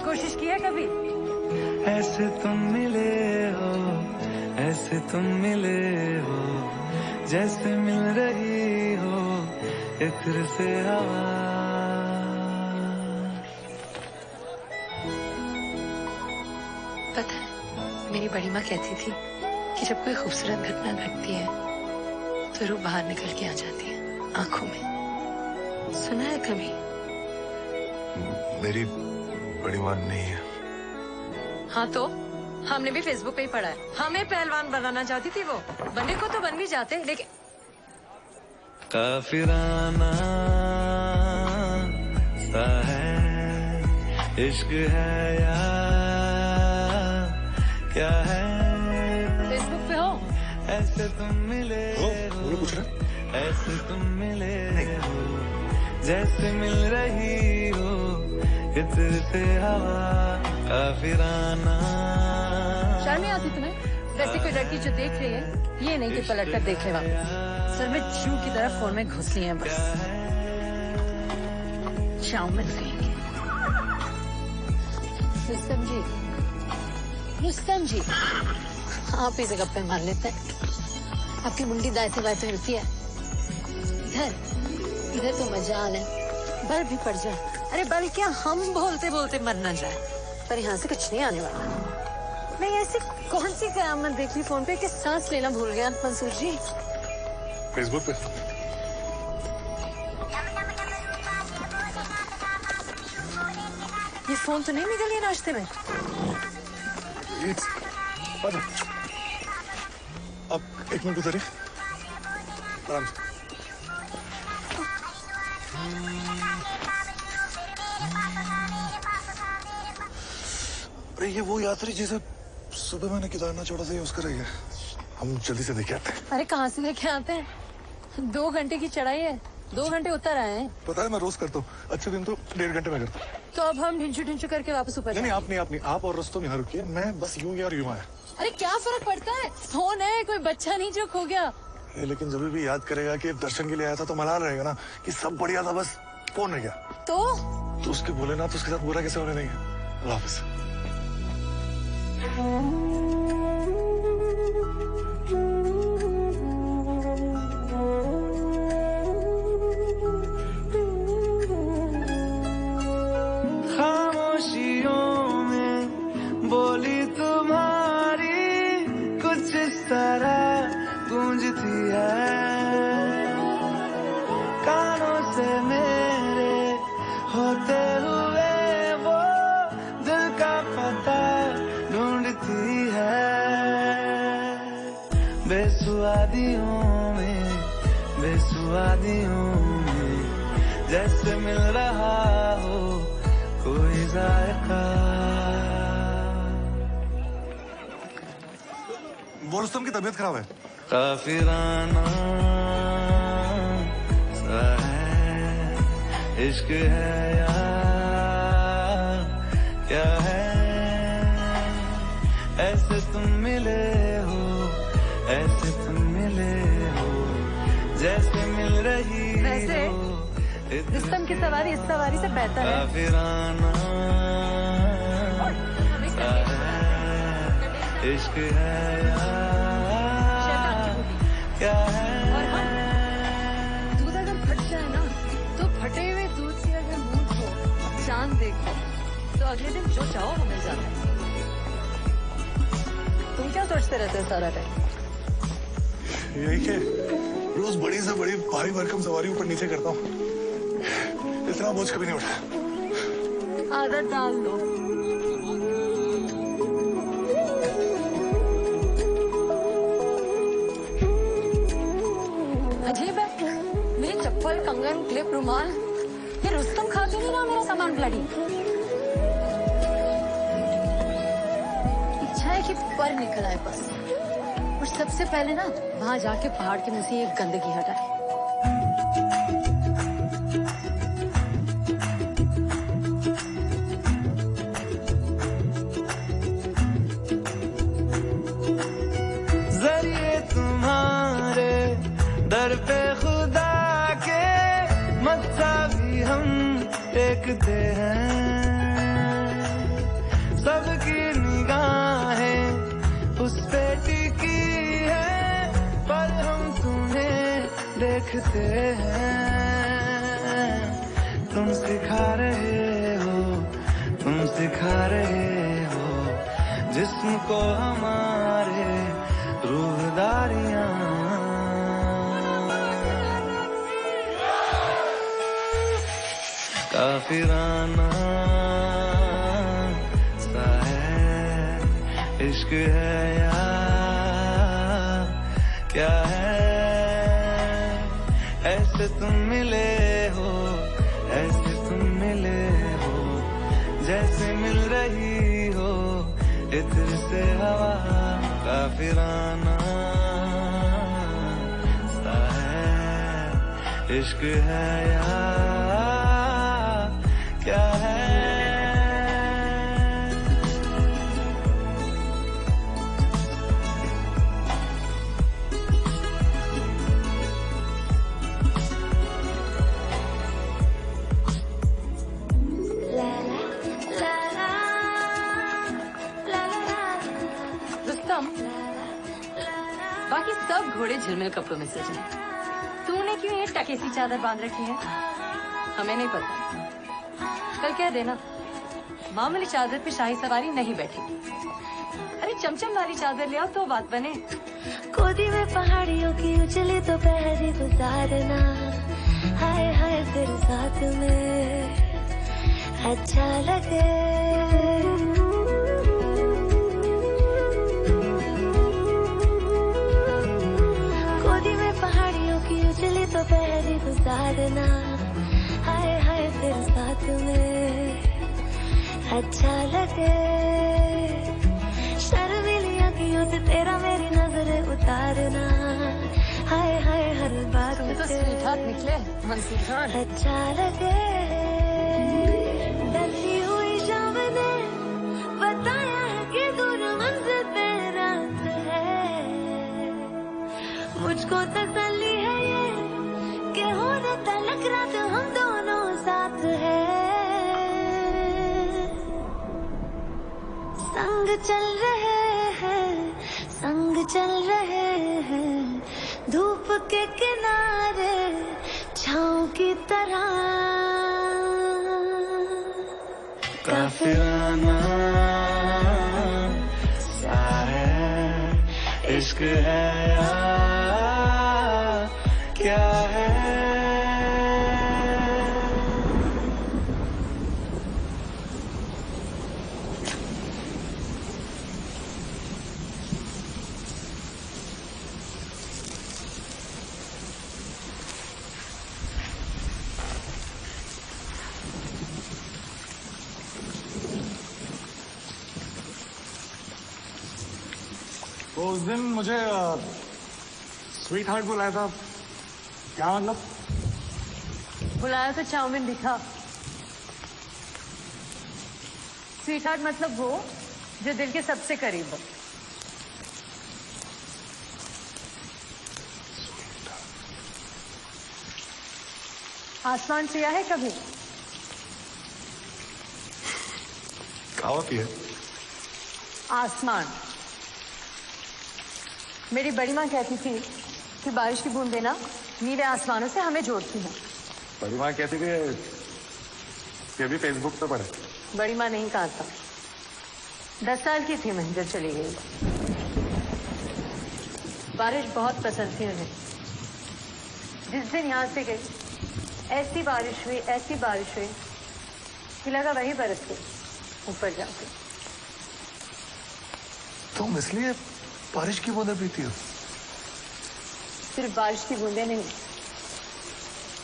कोशिश की है कभी? ऐसे तुम मिले हो, ऐसे तुम मिले हो, जैसे मिल रही हो इत्र से हवा। पता है मेरी बड़ी माँ कहती थी कि जब कोई खूबसूरत घटना घटती है तो रूह बाहर निकल के आ जाती है आंखों में। सुना है कभी? मेरी बड़ी माँ नहीं है। हाँ तो हमने भी फेसबुक पे ही पढ़ा है। हमें पहलवान बनाना चाहती थी वो, बनने को तो बन भी जाते लेकिन। काफिराना सा है इश्क है या क्या है। फेसबुक पे हो? ऐसे तुम मिले हो, ऐसे तुम मिले हो, जैसे मिल रही हो इत्र से हवा। काफिराना। शर्म नहीं आती तुम्हें? वैसे कोई लड़की जो देख रही है ये नहीं कि पलट कर देख ले वापस। सर में जू की तरह फोन में घुस ली है बस। चाउमिन खाएंगे। रुस्तम जी, रुस्तम जी, आप इसे गप्पे मार लेते हैं। आपकी मुंडी दाएं बाएं हिलती है। इधर तो मजाल है, बल भी पड़ जाए। अरे बल क्या, हम बोलते बोलते मर न जाए। पर यहाँ से कुछ नहीं आने वाला। मैं ऐसी कौन सी कयामत देख ली फोन पे कि सांस लेना भूल गया मंसूर जी। फेसबुक पे। ये फोन तो नहीं निकल गया नाश्ते में? अब 1 मिनट उतरिए आराम से। अरे ये वो यात्री जिसे सुबह मैंने केदारनाथ छोड़ा था, यूज करेंगे। हम जल्दी से देखे आते हैं। अरे कहाँ से लेके आते हैं? 2 घंटे की चढ़ाई है, 2 घंटे उतर आए हैं। पता है मैं रोज करता हूँ, अच्छे दिन तो 1.5 घंटे में करता हूँ। तो अब हम ढिंचू ढिंचू करके वापस ऊपर नहीं, आप नहीं, आप और रुस्तम यहाँ रुकिए, मैं बस यूं गया और यूं आया। अरे क्या फर्क पड़ता है, फोन है, कोई बच्चा नहीं जो खो गया। लेकिन जब भी याद करेगा कि दर्शन के लिए आया था तो मलाल रहेगा ना कि सब बढ़िया था, बस फोन रह गया। तो उसके बोले ना, तो उसके साथ बुरा कैसे होने देंगे। अल्लाह हाफिज। खामोशियों में बोली तुम्हारी वादियों में जैसे मिल रहा हो कोई जायका। वो रुस्तम की तबीयत खराब है। काफिराना सा है इश्क है यार क्या है, ऐसे तुम मिले हो, ऐसे तुम मिले हो जैसे मिल रही वैसे रुस्तम की सवारी इस सवारी से बेहतर है। काफिराना सा है इश्क है क्या है। दूध अगर फट जाए ना तो फटे हुए दूध से अगर मुंह धो चांद देखो तो अगले दिन जो चाहो वो मिल जाता है। तुम क्या सोचते रहते हो सारा टाइम? यही कि रोज बड़ी से बड़ी भारी भरकम सवारी ऊपर नीचे करता हूँ, इतना बोझ कभी नहीं उठा। आदत डाल लो। अजीब है, मेरी चप्पल, कंगन, क्लिप, रुमाल, ये रुस्तम खा तो नहीं रहा मेरा सामान ब्लडी। इच्छा है कि पर निकल आए बस, और सबसे पहले ना वहां जाके पहाड़ के मुंह से ये गंदगी हटाए। जरिए तुम्हारे दर पे खुदा के मत्था भी हम टेकते हैं, सबकी निगाहें उस पे टिकी है पर हम तुम्हें देखते हैं। तुम सिखा रहे हो, तुम सिखा रहे हो जिस्म को हमारे रूहदारियां। काफिराना सा है इश्क है यार क्या है, ऐसे तुम मिले हो, ऐसे तुम मिले हो जैसे मिल रही हो इत्र से हवा। काफिराना सा है इश्क है यार क्या है। बाकी सब घोड़े झिलमिल कपड़ों में सजे हैं, तूने क्यों ये टकेसी चादर बांध रखी है? हमें नहीं पता। कल कह देना मामूली चादर पे शाही सवारी नहीं बैठी। अरे चमचम वाली चादर ले आओ तो बात बने। गोदी में पहाड़ियों की उछली तो पहरी गुजारना, हाय हाय तेरे साथ में अच्छा लगे। पहाड़ियों की उछली तो पहरी गुजारना, हाय हाय तेरे साथ में अच्छा लगे। शर्मीली आँखियों से तेरा मेरी नजरें उतारना, हाय हाय हर बात तो स्वीटहार्ट निकले मंसूर। अच्छा लगे। डरती हुई शाम ने बताया है कि दूर मंजिल पे रात है, मुझको तसल्ली है ये कि होने तलक रात हम दोनों साथ है। संग चल रहे हैं, संग चल रहे हैं, धूप के किनारे छाँव की तरह। काफिराना सा है इश्क है यार क्या है। उस दिन मुझे स्वीट हार्ट बुलाया था, क्या मतलब? बुलाया तो चाउमीन दिखा। स्वीट हार्ट मतलब वो जो दिल के सबसे करीब हो। आसमान छुआ है कभी? क्या होती है? आसमान। मेरी बड़ी माँ कहती थी कि बारिश की बूंदें ना नीले आसमानों से हमें जोड़ती हैं। बड़ी माँ कहती थी, ये भी फेसबुक पे पढ़े। बड़ी माँ नहीं कहा था। 10 साल की थी मैं जब चली गई। बारिश बहुत पसंद थी उन्हें। जिस दिन यहाँ से गई ऐसी बारिश हुई कि लगा वही बरस के ऊपर जाके। तुम इसलिए बारिश की बूंदें पीती हो? सिर्फ बारिश की बूंदें नहीं,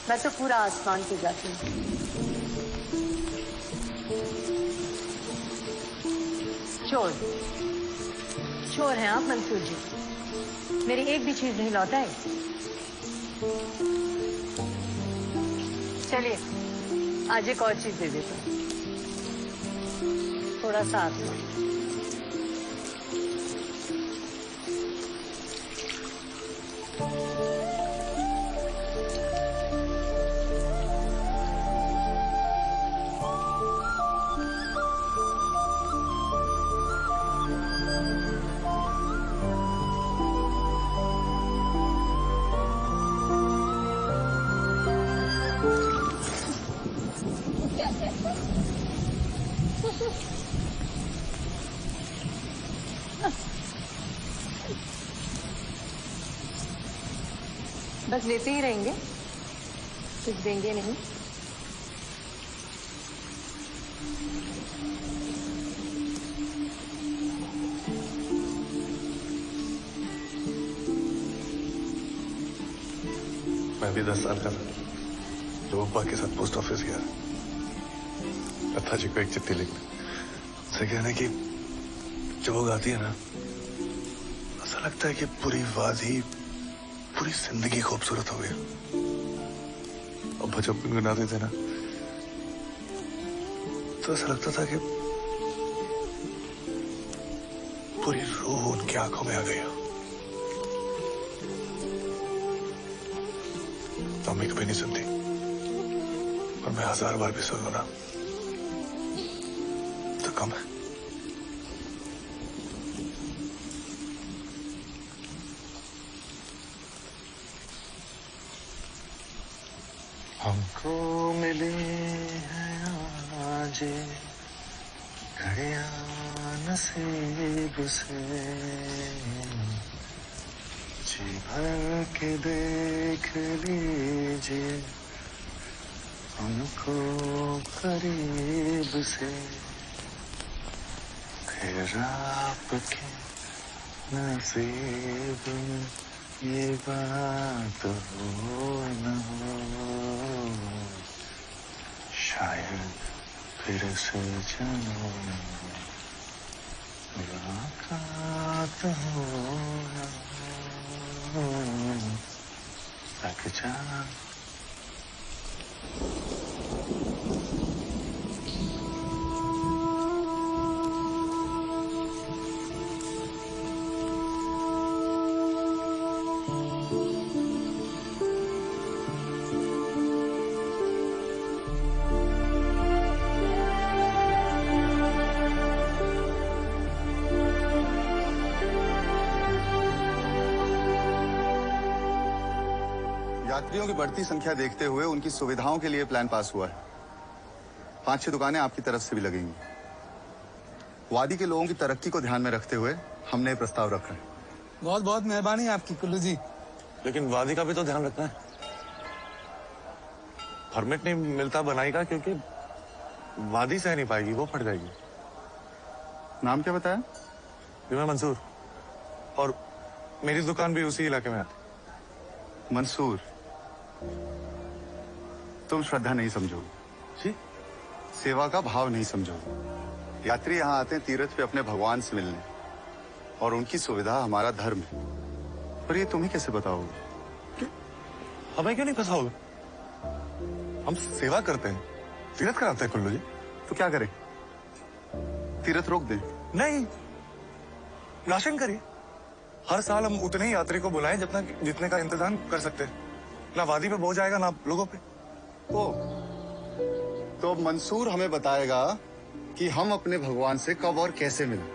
मैं तो पूरा आसमान पी जाती हूँ। चोर हैं आप मंसूर जी। मेरी एक भी चीज नहीं लौटा है। चलिए आज एक और चीज दे देता हूँ, थोड़ा सा आसमान। बस लेते ही रहेंगे, कुछ देंगे नहीं। मैं भी 10 साल का था जब अब्बा के साथ पोस्ट ऑफिस गया। लता जी को एक चिट्ठी लिखने से कहने की जब वो गाती है ना, ऐसा लगता है कि पूरी वादी, पूरी जिंदगी खूबसूरत हो गई। अब्बा जब गुनगुनाते थे ना तो ऐसा लगता था कि पूरी रूह उनकी आंखों में आ गई। मम्मी कभी नहीं सुनती और मैं 1000 बार भी सुन लूं ना तो कम है। हमको मिली है आज घड़ियां नसीब से, जी भर के देख लीजिए हमको करीब से, फिर आपके नसीब में ये बात हो न हो, शायद फिर से जन्म मुलाकात हो न हो, लग जा। यात्रियों की बढ़ती संख्या देखते हुए उनकी सुविधाओं के लिए प्लान पास हुआ है। 5-6 दुकानें आपकी तरफ से भी लगेंगी। वादी के लोगों की तरक्की को ध्यान में रखते हुए हमने ये प्रस्ताव रखा है। बहुत बहुत मेहरबानी आपकी कुल्लू जी। लेकिन वादी का भी तो ध्यान रखना है। परमिट नहीं मिलता बनाई का, क्योंकि वादी सह नहीं पाएगी, वो फट जाएगी। नाम क्या बताया? मैं मंसूर, और मेरी दुकान भी उसी इलाके में आती। मंसूर, तुम श्रद्धा नहीं समझोगे जी, सेवा का भाव नहीं समझोगे। यात्री यहाँ आते हैं तीर्थ पे अपने भगवान से मिलने, और उनकी सुविधा हमारा धर्म है। पर ये तुम्हें कैसे बताओगे? हमें क्यों नहीं पता होगा? हम सेवा करते हैं, तीर्थ कराते हैं कुल्लू जी। तो क्या करें? तीर्थ रोक दें? नहीं, राशन करिए। हर साल हम उतने ही यात्री को बुलाएं जितने का इंतजाम कर सकते हैं। ना वादी पे बोझ आएगा ना लोगों पे। ओ, तो मंसूर हमें बताएगा कि हम अपने भगवान से कब और कैसे मिलें।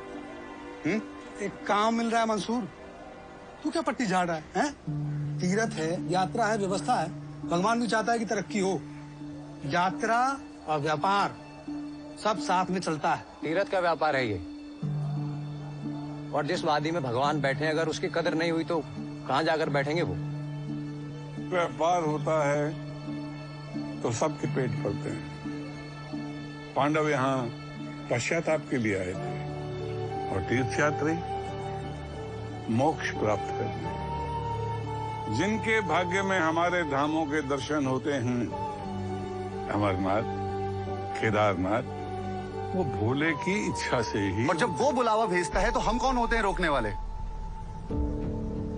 एक काम मिल रहा है मंसूर, तू क्या पट्टी झाड़ रहा है? तीर्थ है, यात्रा है, व्यवस्था है। भगवान भी चाहता है कि तरक्की हो। यात्रा और व्यापार सब साथ में चलता है। तीर्थ का व्यापार है ये, और जिस वादी में भगवान बैठे हैं, अगर उसकी कदर नहीं हुई तो कहाँ जाकर बैठेंगे वो? व्यापार होता है तो सबके पेट भरते हैं। पांडव यहाँ पश्चाताप के लिए आए थे और तीर्थयात्री मोक्ष प्राप्त करने। जिनके भाग्य में हमारे धामों के दर्शन होते हैं, अमरनाथ, केदारनाथ, वो भोले की इच्छा से ही। और जब वो बुलावा भेजता है तो हम कौन होते हैं रोकने वाले?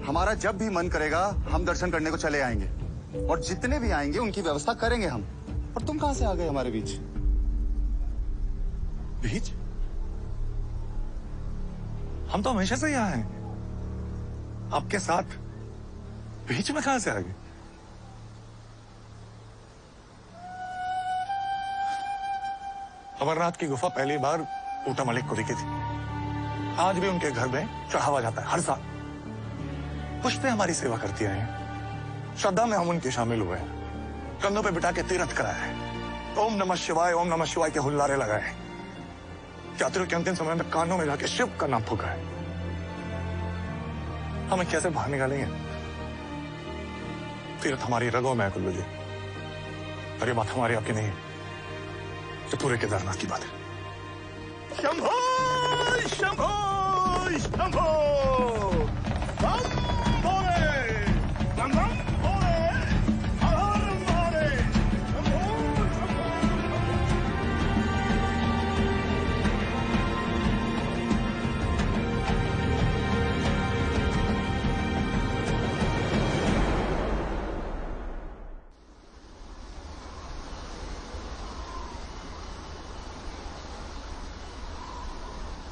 हमारा जब भी मन करेगा हम दर्शन करने को चले आएंगे, और जितने भी आएंगे उनकी व्यवस्था करेंगे हम। और तुम कहां से आ गए हमारे बीच? बीच? हम तो हमेशा से यहाँ हैं, आपके साथ। बीच में कहां से आ गए? अमरनाथ की गुफा पहली बार ऊटा मलिक को दिखी थी। आज भी उनके घर में चढ़ावा जाता है हर साल। पुष्पें हमारी सेवा करती रही हैं। श्रद्धा में हम उनके शामिल हुए हैं। कंधों पे बिठा के तीर्थ कराया है। ओम नमः शिवाय के हुल्लारे लगाए हैं। यात्रियों के अंतिम समय में कानों में जाके शिव का नाम फूका है। हमें कैसे बाहर निकालेंगे? तीर्थ हमारी रगों में है कुल्लू जी, और ये बात हमारी आपकी नहीं है, ये पूरे केदारनाथ की बात है। शंभो शंभो शंभो, बम भोले, बम बम भोले, हर हर महादेव, शंभो शंभो।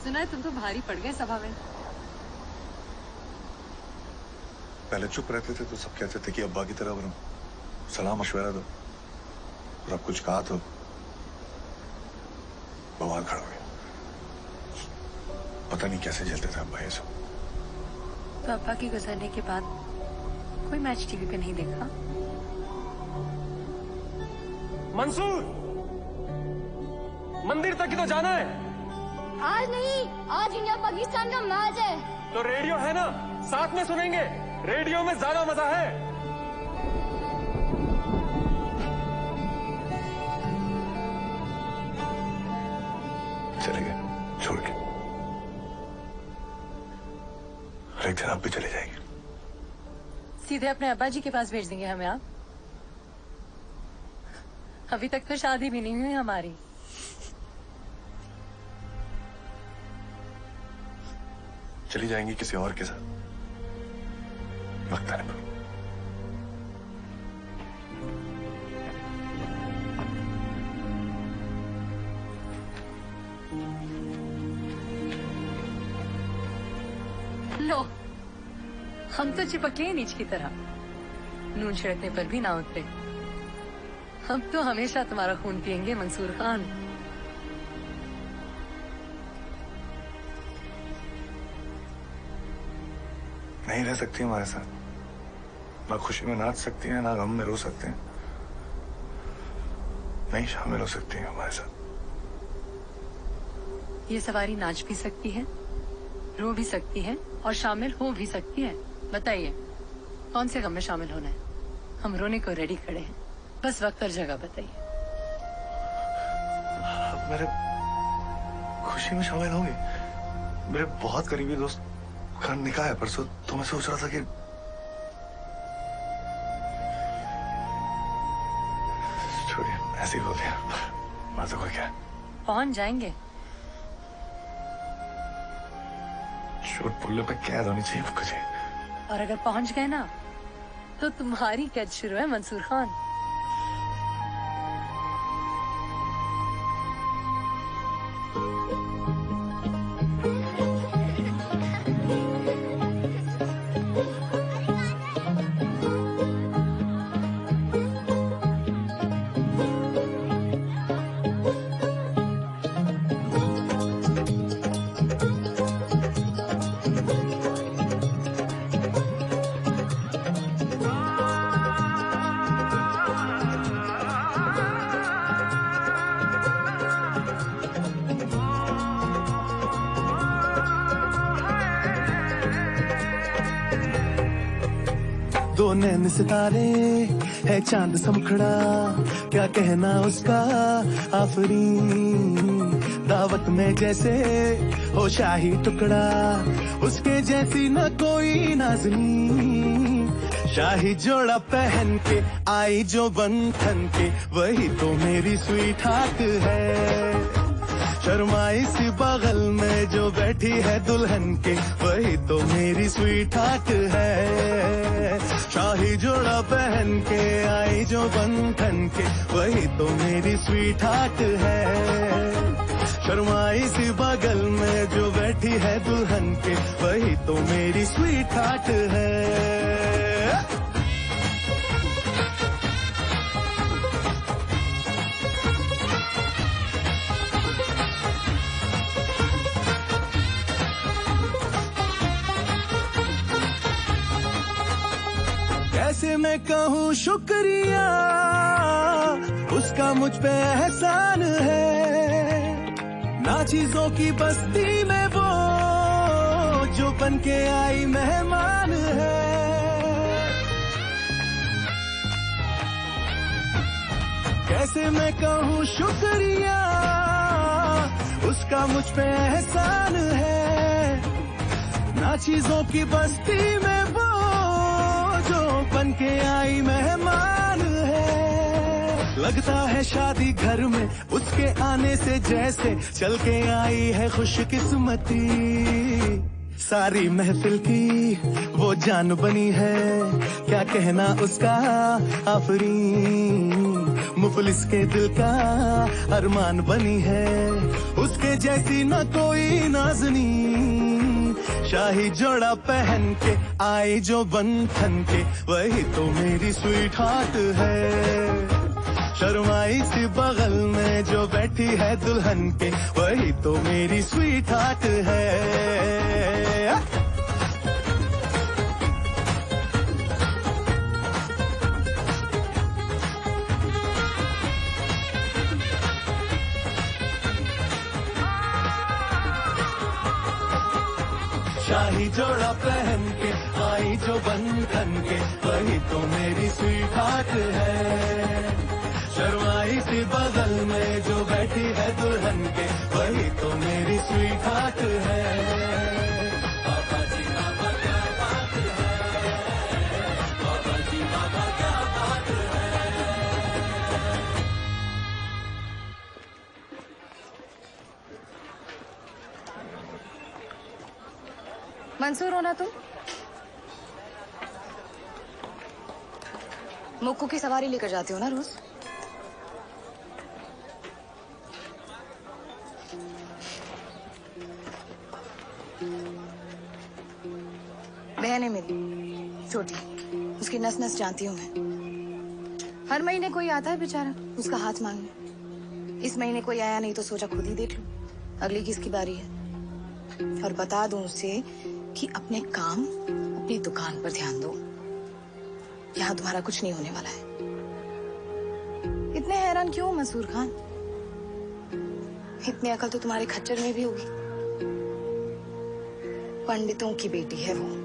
सुना है तुम तो भारी पड़ गए सभा में। पहले चुप रहते थे तो सब कहते थे कि अब्बा की तरह बनो, सलाह मशवरा दो, और अब कुछ कहा तो बवाल खड़ा हो गया। पता नहीं कैसे झेलते थे अब्बा ये सब। तो अब्बा के गुजरने के बाद कोई मैच टीवी पे नहीं देखा? मंसूर, मंदिर तक ही तो जाना है। आज नहीं, आज इंडिया पाकिस्तान का मैच है। तो रेडियो है ना, साथ में सुनेंगे। रेडियो में ज्यादा मजा है। चले गए छोड़ के। एक दिन आप भी चले जाएंगे। सीधे अपने अब्बा जी के पास भेज देंगे हमें आप? अभी तक तो शादी भी नहीं हुई हमारी। चली जाएंगी किसी और के साथ, वक्त आने पर। लो, हम तो चिपके हैं नीच की तरह, नून छिड़कने पर भी ना उतरे। हम तो हमेशा तुम्हारा खून पियेंगे मंसूर खान। नहीं रह सकती हमारे साथ, ना खुशी में नाच सकती हैं, ना गम में रो सकते हैं, नहीं शामिल हो सकती हैं हमारे साथ। ये सवारी नाच भी सकती है, रो भी सकती है और शामिल हो भी सकती है। बताइए कौन से गम में शामिल होना है? हम रोने को रेडी खड़े हैं, बस वक्त और जगह बताइए। मेरे खुशी में शामिल होंगे? मेरे बहुत करीबी दोस्त का निकाह है परसों, तो मैं सोच रहा था कि छोड़िए, ऐसे ही बोल दिया। बात को क्या, पहुंच जाएंगे। चोट पुल्ले पे कैद होनी चाहिए मुझे। और अगर पहुंच गए ना तो तुम्हारी कैद शुरू है मंसूर खान। दो नैन सितारे है चांद समखड़ा, क्या कहना उसका आफरीन। दावत में जैसे हो शाही टुकड़ा, उसके जैसी न कोई नाज़नीन। शाही जोड़ा पहन के आई जो बंधन के, वही तो मेरी स्वीट हार्ट है। शर्माई सी बगल में जो बैठी है दुल्हन के, वही तो मेरी स्वीट हार्ट है। शाही जोड़ा पहन के आई जो बंधन के, वही तो मेरी स्वीट हार्ट है। शर्माई सी बगल में जो बैठी है दुल्हन के, वही तो मेरी स्वीट हार्ट है। कैसे मैं कहूँ शुक्रिया, उसका मुझ पे एहसान है। ना चीजों की बस्ती में वो जो बन के आई मेहमान है। कैसे मैं कहूँ शुक्रिया, उसका मुझ पे एहसान है। ना चीजों की बस्ती में वो जो बन के आई मेहमान है। लगता है शादी घर में उसके आने से जैसे चल के आई है खुशकिस्मती। सारी महफिल की वो जान बनी है, क्या कहना उसका आफरीन। मुफलिस के दिल का अरमान बनी है, उसके जैसी न कोई नाज़नीन। शाही जोड़ा पहन के आई जो बंधन के, वही तो मेरी स्वीट हार्ट है। शर्माई सी बगल में जो बैठी है दुल्हन के, वही तो मेरी स्वीट हार्ट है। शाही जोड़ा पहन के आई जो बंधन के, वही तो मेरी स्वीट हार्ट है। शर्माई सी बगल में जो बैठी है दुल्हन के, वही तो मेरी स्वीट हार्ट है। बाबा जी बाबा क्या बात है, बाबा जी बाबा क्या बात है। मंसूर हो ना तुम? मुक्कू की सवारी लेकर जाते हो ना रोज? बहन है मेरी छोटी, उसकी नस नस जानती हूँ मैं। हर महीने कोई आता है बेचारा उसका हाथ मांगने। इस महीने कोई आया नहीं तो सोचा खुद ही देख लूं अगली किसकी बारी है। और बता दूं उसे कि अपने काम अपनी दुकान पर ध्यान दो, यहाँ तुम्हारा कुछ नहीं होने वाला है। इतने हैरान क्यों मंसूर खान? इतनी अकल तो तुम्हारे खच्चर में भी होगी। पंडितों की बेटी है वो।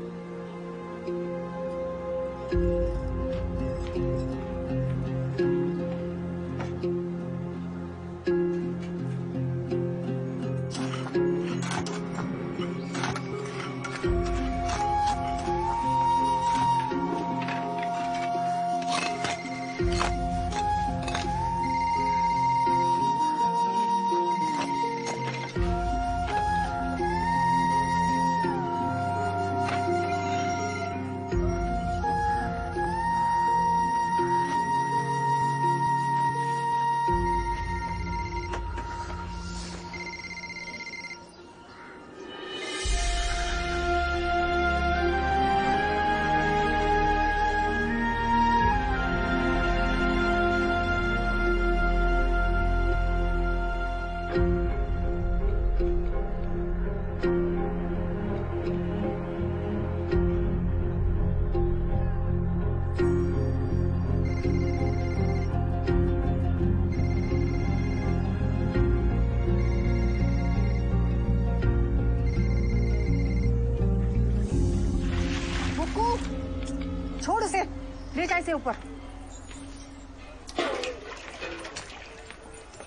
से ऊपर।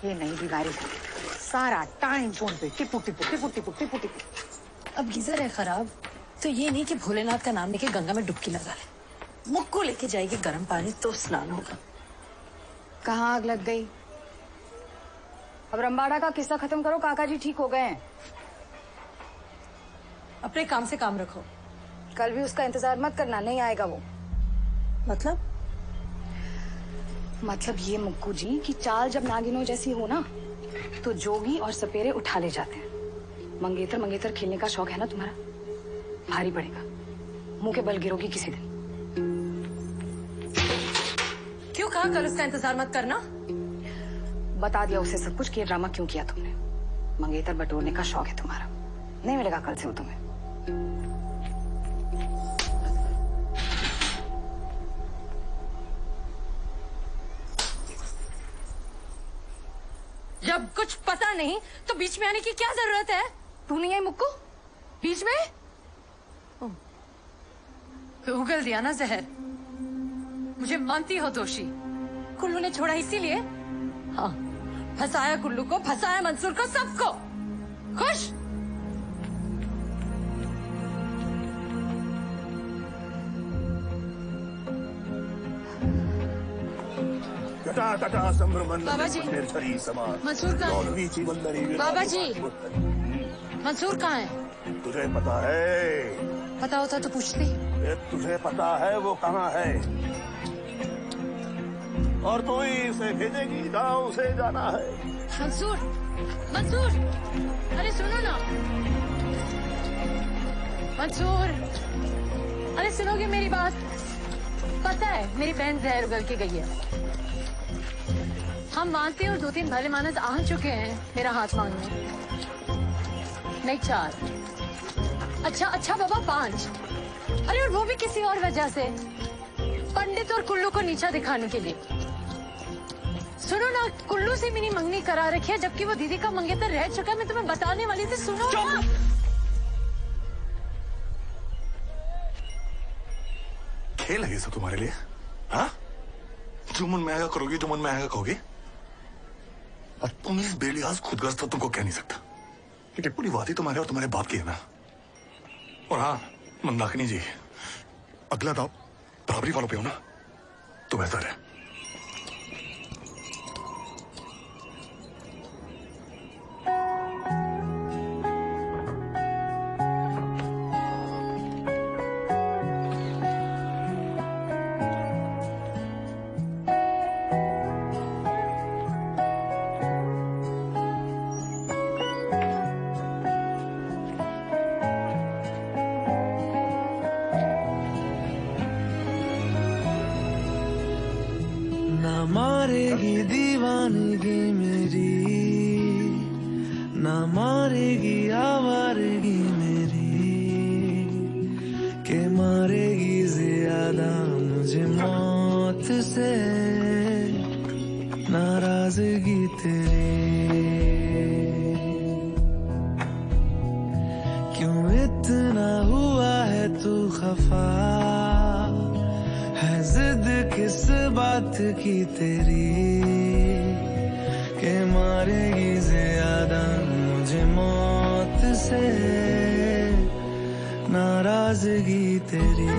ये नई बीमारी सारा टाइम फोन पे टिपू टिपू टिपू टिपू टिपू टिपू। अब गीजर है खराब तो ये नहीं कि भोलेनाथ का नाम लेके गंगा में डुबकी लगा ले। मुक्को लेके जाएगी गर्म पानी तो स्नान होगा। कहाँ आग लग गई? अब रंबाड़ा का किस्सा खत्म करो, काका जी ठीक हो गए हैं। अपने काम से काम रखो। कल भी उसका इंतजार मत करना, नहीं आएगा वो। मतलब ये मुक्कू जी की चाल जब नागिनों जैसी हो ना तो जोगी और सपेरे उठा ले जाते हैं। मंगेतर खेलने का शौक है ना तुम्हारा, भारी पड़ेगा, मुंह के बल गिरोगी किसी दिन। क्यों कहा कल उसका इंतजार मत करना? बता दिया उसे सब कुछ कि ड्रामा क्यों किया तुमने। मंगेतर बटोरने का शौक है तुम्हारा, नहीं मिलेगा कल से वो तुम्हें। जब कुछ पता नहीं तो बीच में आने की क्या जरूरत है? तू नहीं आई मुक्कू बीच में? उगल दिया ना जहर। मुझे मानती हो दोषी। कुल्लू ने छोड़ा इसीलिए? हाँ, फंसाया कुल्लू को, फंसाया मंसूर को, सबको। खुश? बाबा जी, मंसूर कहाँ है? बाबा जी, मंसूर कहाँ है? तुझे पता है? पता होता तो पूछती। तुझे पता है वो कहाँ है? और तू ही इसे भेजेगी जहाँ उसे जाना है। मंसूर, मंसूर, अरे सुनो ना। मंसूर, अरे सुनोगे मेरी बात? पता है मेरी बहन जहर उगल के गई है। हम मानते हैं और 2-3 भले मानस आ चुके हैं मेरा हाथ मांगने। नहीं 4, अच्छा बाबा 5। अरे और वो भी किसी और वजह से, पंडित और कुल्लू को नीचा दिखाने के लिए। सुनो ना, कुल्लू से मिनी मंगनी करा रखी है जबकि वो दीदी का मंगेतर रह चुका है। मैं तुम्हें बताने वाली थी, सुनो ना। खेल है ये सब तुम्हारे लिए? हाँ, जो मन में आएगा करोगी, जो मन में आएगा कहोगे। और तुम इस बेलिहाज खुदगर्ज तो तुमको कह नहीं सकता क्योंकि पूरी बात ही तुम्हारे और तुम्हारे बाप की है ना। और हाँ मंदाकिनी जी, अगला दाव बराबरी वालों पे हो ना तो बेहतर है। मारेगी दीवानगी मेरी, ना मारेगी आवारगी मेरी, के मारेगी ज्यादा मुझे मौत से नाराजगी तेरी। क्यों इतना हुआ है तू खफा, है जिद किस बात की तेरी, के मारेगी ज्यादा मुझे मौत से नाराजगी तेरी।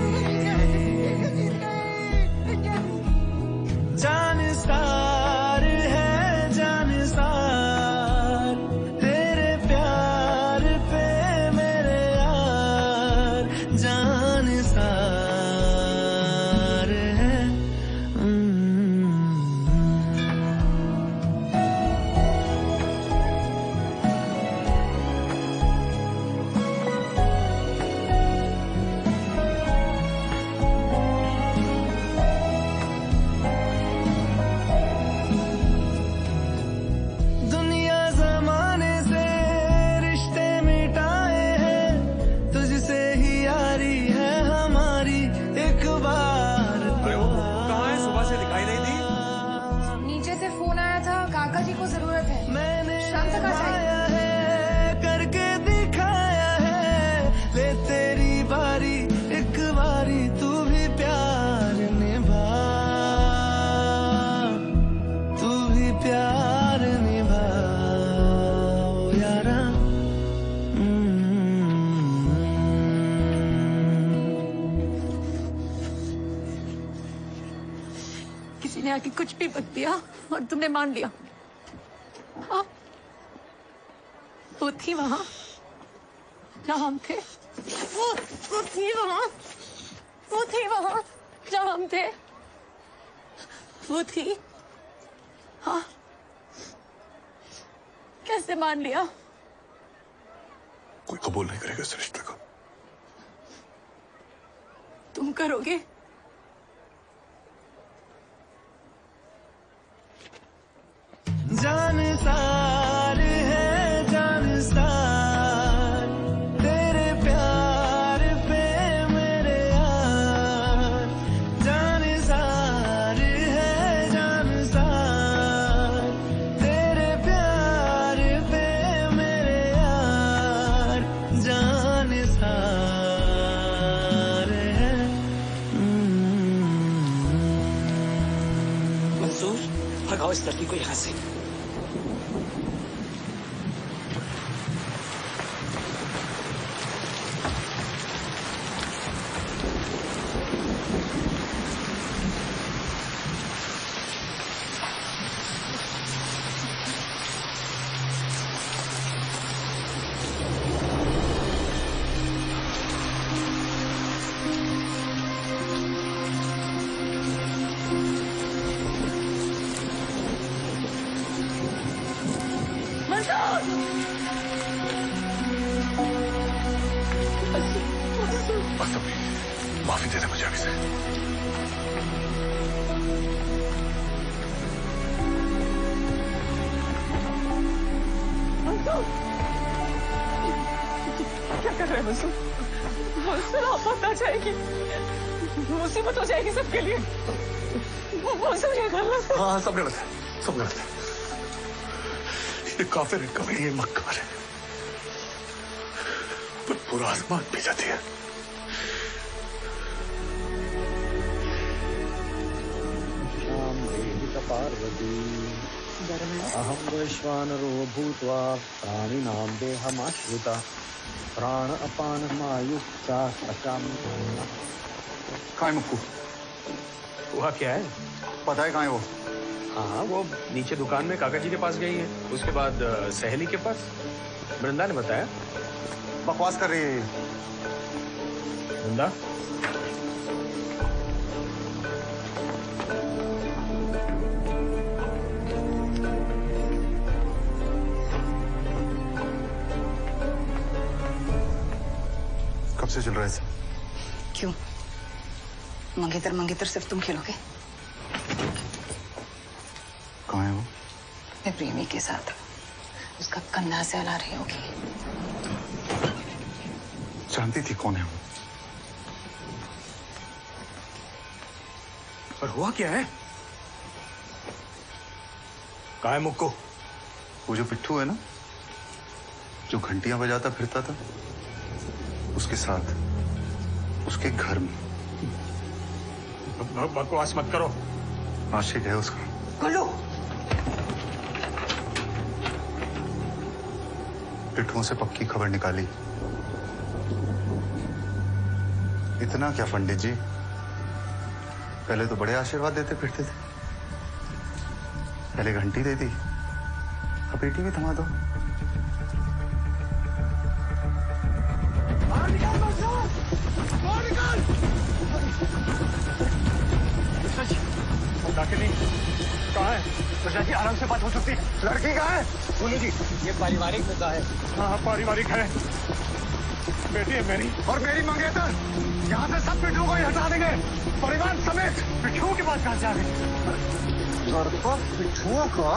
जानिसार है जानिसार तेरे प्यार पे मेरे यार, जानिसार तू भी प्यार निभा। कि कुछ भी मत दिया और तुमने मान लिया। हाँ, वो थी वहां जहाँ हम थे। वो थी वहां, वो थी वहां जहाँ हम थे। वो थी। हाँ, कैसे मान लिया? कोई कबूल नहीं करेगा इस रिश्ते को। तुम करोगे? जानसार है जानसार, तेरे प्यार पे मेरे यार। जानसार है जानसार, तेरे प्यार पे मेरे यार। जानसार है। मंसूर, भगाओ इस लड़की को यहाँ से। माफी दे दे मुझे अभी से। क्या कर रहे हैं मंसूर? मंसूर आफत आ जाएगी, मुसीबत हो जाएगी सबके लिए। मंसूर ये गलत है। हाँ सब गलत है, सब गलत है। ये काफिर इनका नहीं, ये मक्कार है। पर पूरा आसमान पी जाती है। पार्वती अहम वैश्वानरो भूत्वा प्राणिनां देहमाश्रिता प्राण अपान मायुक्ता सचाम। कहाँ है मुक्कू? हुआ क्या है? पता है कहाँ है वो? हाँ, वो नीचे दुकान में काका जी के पास गई है, उसके बाद सहेली के पास। वृंदा ने बताया। बकवास कर रही है ये। वृंदा, कब से चल रहा है? क्यों? मंगेतर मंगेतर सिर्फ तुम खेलोगे? कहाँ है वो? मैं प्रेमी के साथ। उसका कंधा से हला रही होगी। जानती थी कौन है वो? पर हुआ क्या है? कहाँ है मुक्को? वो जो पिट्ठू है ना, जो घंटियां बजाता फिरता था, उसके साथ, उसके घर में। बकवास मत करो। आशिक है उसका। कल्लू, पिट्ठुओं से पक्की खबर निकाली। इतना क्या पंडित जी, पहले तो बड़े आशीर्वाद देते फिरते थे। पहले घंटी दे दी, अब बेटी भी थमा दो। कहाँ है? प्रजा जी आराम से बात हो सकती है। लड़की कहाँ है? बोलो जी, ये पारिवारिक मुद्दा है। हाँ पारिवारिक है। बेटी है मेरी। और मेरी मंगेतर। यहाँ से सब पिट्ठुओं को ही हटा देंगे, परिवार समेत। पिट्ठुओं के पास कहाँ से आ गए? लड़का पिट्ठुओं का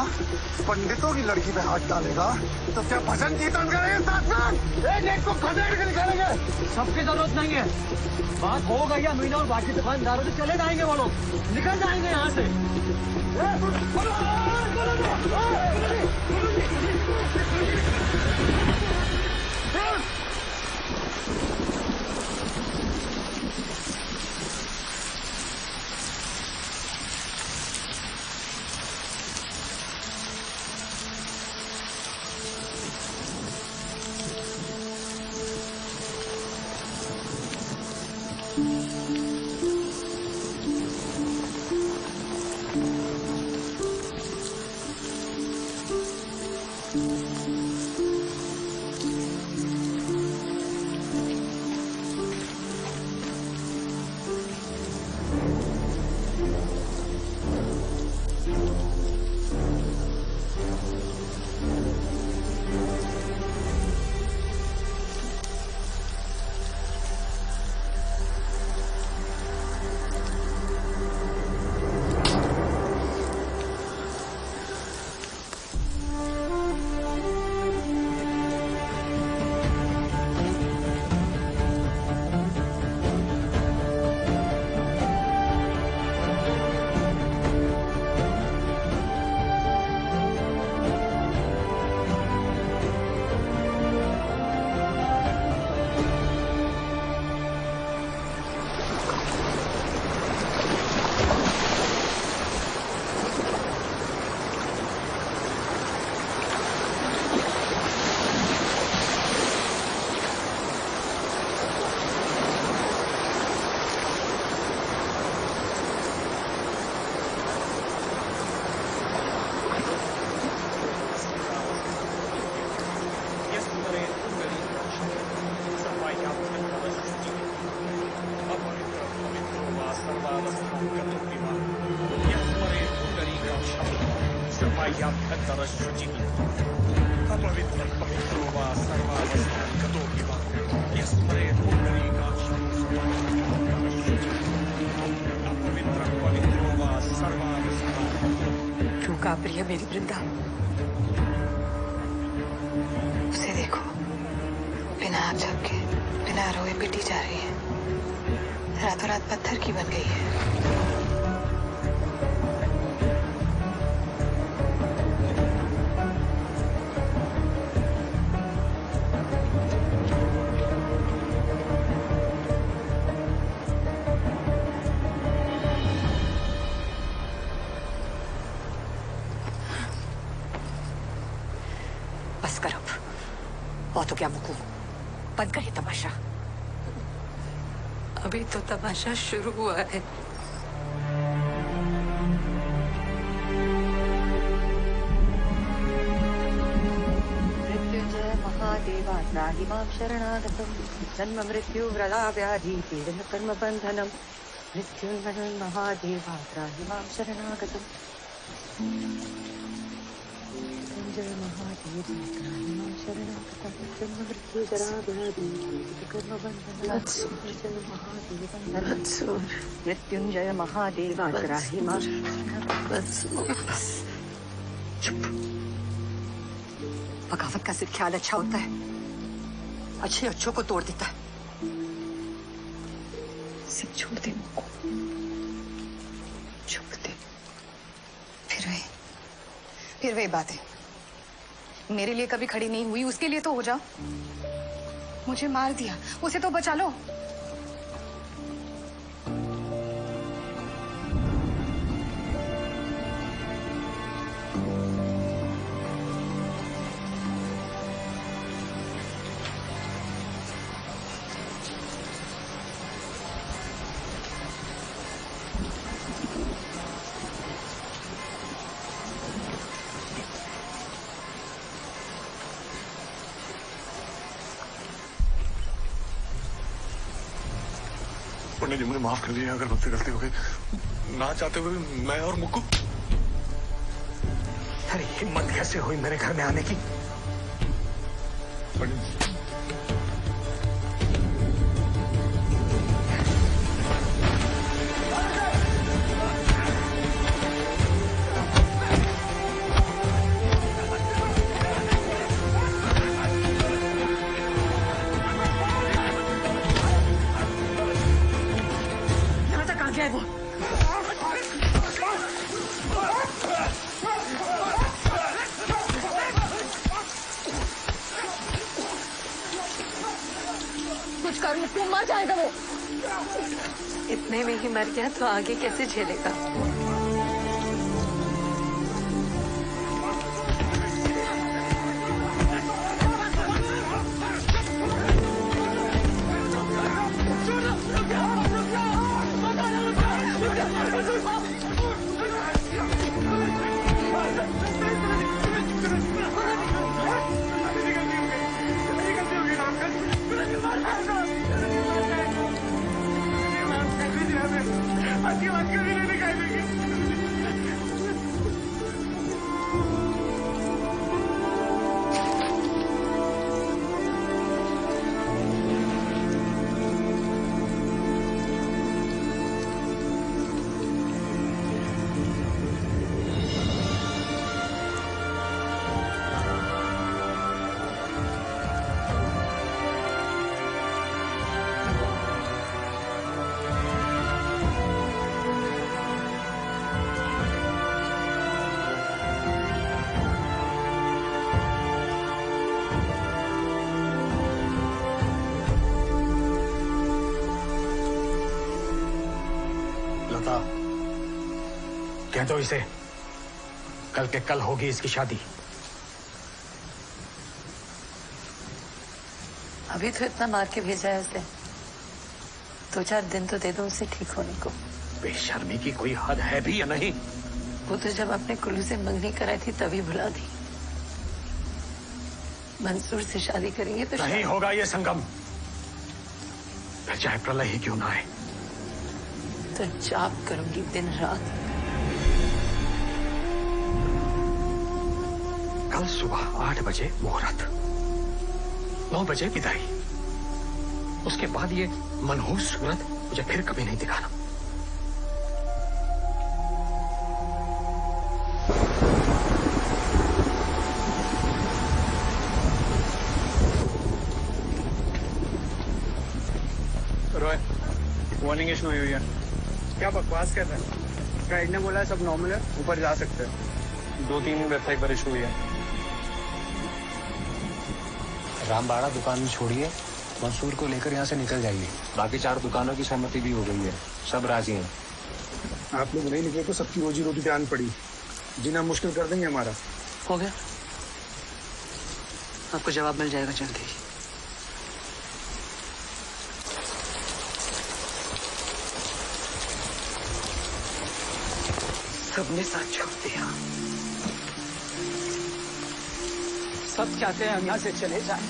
पंडितों की लड़की पे हाथ डालेगा तो क्या भजन कीर्तन करेंगे साथ साथ? एक एक को खदेड़ के निकालेंगे। सबकी जरूरत नहीं है। बात हो गई है, मीना और बाकी दुकानदारों से चले जाएंगे वो लोग, निकल जाएंगे यहाँ से। सर्वाभ्यन्तरशुचिः अपवित्रं पवित्रो वा सर्वावस्थान् गतोऽपि वा यस्मरेत् पुण्डरीकाक्षं अपवित्रं पवित्रो वा सर्वावस्थान्। रूका प्रिय मेरी वृंदा, उसे देखो, बिना आप झपके, बिना रोए पिटी जा रही है, रातों रात पत्थर की बन गई है। बस करो, और तो क्या मुकू, बंद करिए तमाशा। अभी तो तमाशा शुरू हुआ है। मृत्युंजय महादेवा त्राहि मां शरणागतं, जन्म मृत्यु व्रता व्याधि पीडन कर्म बंधनम। मृत्युंजय महादेवा त्राहि मां शरणागतं, मृत्युंजय महादेवा त्राहि मां शरणागतं, जन्म मृत्यु जरा व्याधि पीडन कर्म बंधनम। मृत्युंजय महादेवा त्राहि मां। चुप। बगावत का सिर्फ ख्याल अच्छा होता है, अच्छे अच्छों को तोड़ देता है। सिर्फ छोड़ दे मुझको, छोड़ दे। फिर वही बात है, मेरे लिए कभी खड़ी नहीं हुई, उसके लिए तो हो जाओ। मुझे मार दिया, उसे तो बचा लो। पंडित जी मुझे माफ कर दीजिए अगर मुझसे गलती हो गई, ना चाहते हुए मैं और मुक्कू। अरे हिम्मत कैसे हुई मेरे घर में आने की? पंडित क्या है वो? कुछ कर, मुझको मर जाएगा वो। इतने में ही मर गया तो आगे कैसे झेलेगा? कह दो इसे, कल के कल होगी इसकी शादी। अभी तो इतना मार के भेजा है उसे, 2-4 दिन तो दे दो उसे ठीक होने को। बेशर्मी की कोई हद है भी या नहीं? वो तो जब अपने कुल्लू से मंगनी कराई थी तभी भुला दी। मंसूर से शादी करेंगे तो नहीं होगा ये संगम, फिर चाहे प्रलय ही क्यों ना आए। तो जाप करूंगी दिन रात। कल सुबह 8 बजे मुहूर्त, 9 बजे विदाई। उसके बाद ये मनहूस सूरत मुझे फिर कभी नहीं दिखाना। रॉय, वार्निंग इशू हुई है। क्या बकवास कर रहे हैं? गाइड ने बोला सब नॉर्मल है, ऊपर जा सकते हैं। 2-3 वेबसाइट पर इशू हुई है। रामबाड़ा दुकान छोड़िए, मंसूर को लेकर यहाँ से निकल जाइए। बाकी 4 दुकानों की सहमति भी हो गई है, सब राजी हैं। आप लोग नहीं निकले तो सबकी रोजी रोटी जान पड़ी, जीना मुश्किल कर देंगे हमारा। हो गया, आपको जवाब मिल जाएगा जल्दी। सबने साथ छोड़ दिया। सब चाहते हैं हम यहाँ से चले जाएं।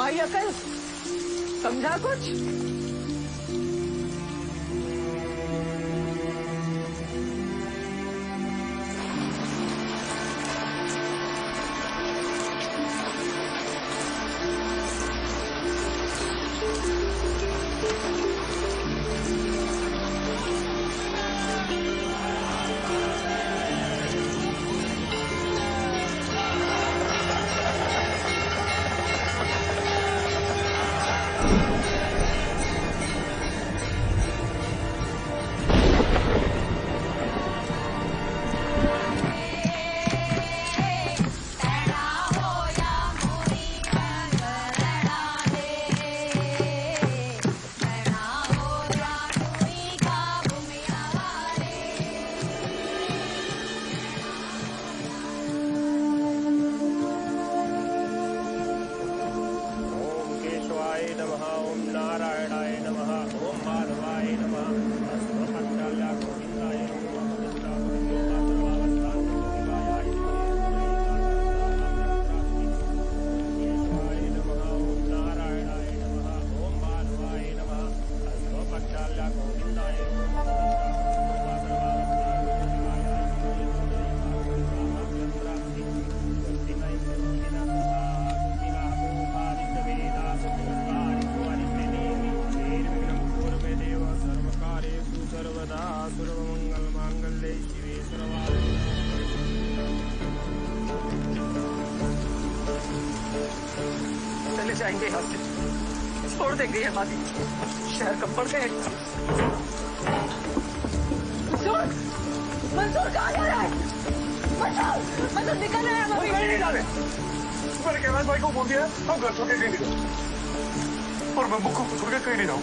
आई अकल, समझा कुछ? जाएंगे यहाँ से, छोड़ देंगे ये मादी, शहर कब पड़ गए। मंसूर कहाँ जा रहा है? मंसूर निकल रहा है। हम कहीं नहीं जा रहे। मैंने कैलाश भाई को बोल दिया हम घर छोड़ के कहीं नहीं जाओ, और मैं मुख को छोड़ के कहीं नहीं जाऊँ।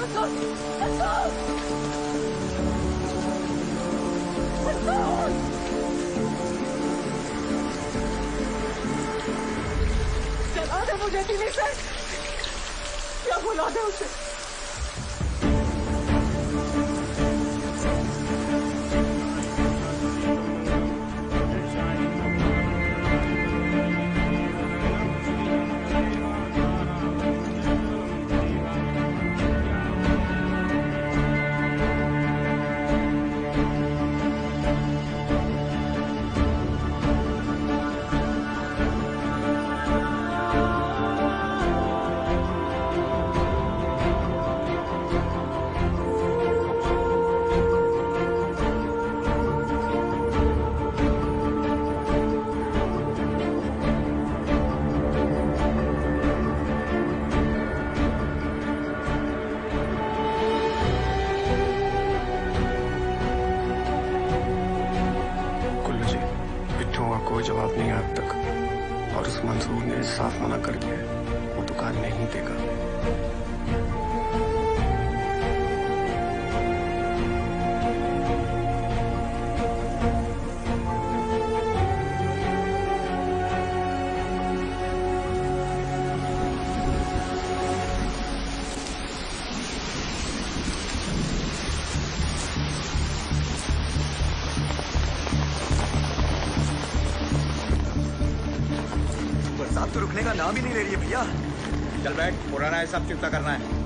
चला दे मुझे टीवी से, क्या बुला दे उसे। कोई जवाब नहीं है अब तक, और उस मंसूर ने साफ मना कर दिया है वो दुकान नहीं देगा। बरसात तो रुकने का नाम ही नहीं ले रही है भैया। चल बैठ, पुराना हिसाब चुकता करना है।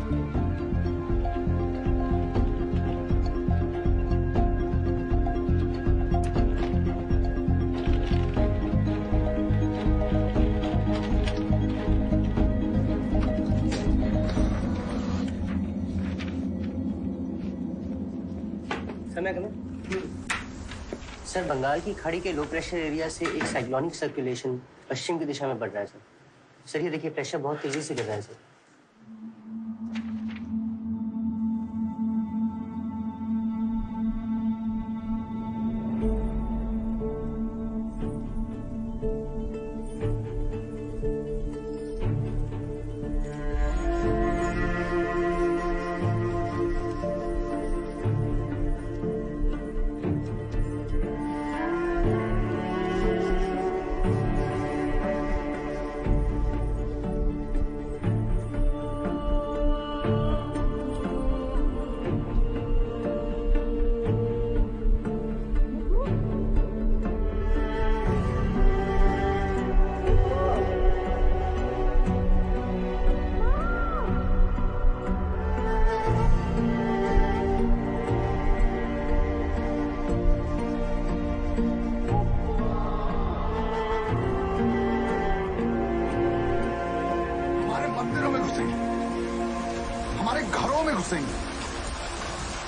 सर, बंगाल की खाड़ी के लो प्रेशर एरिया से एक साइक्लोनिक सर्कुलेशन पश्चिम की दिशा में बढ़ रहा है सर। सर ये देखिए, प्रेशर बहुत तेजी से गिर रहा है सर।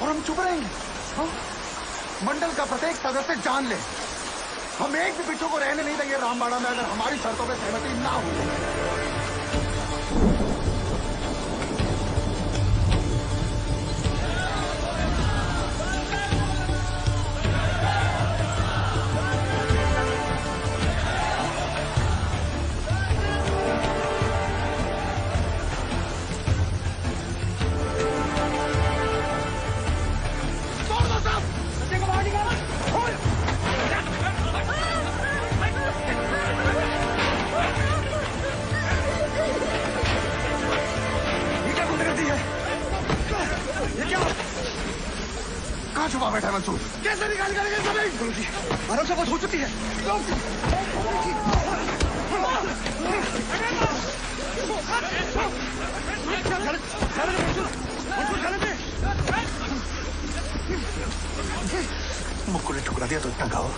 और हम चुप रहेंगे? मंडल का प्रत्येक सदस्य जान ले, हम एक भी बिच्छू को रहने नहीं देंगे रामबाड़ा में अगर हमारी शर्तों पर सहमति ना हो। छुपा बैठा है मंसूर? कैसे निकाल करेंगे जमीन? आराम से बहुत हो चुकी है। मुक्कू ने ठुकरा दिया तो इतना गाओ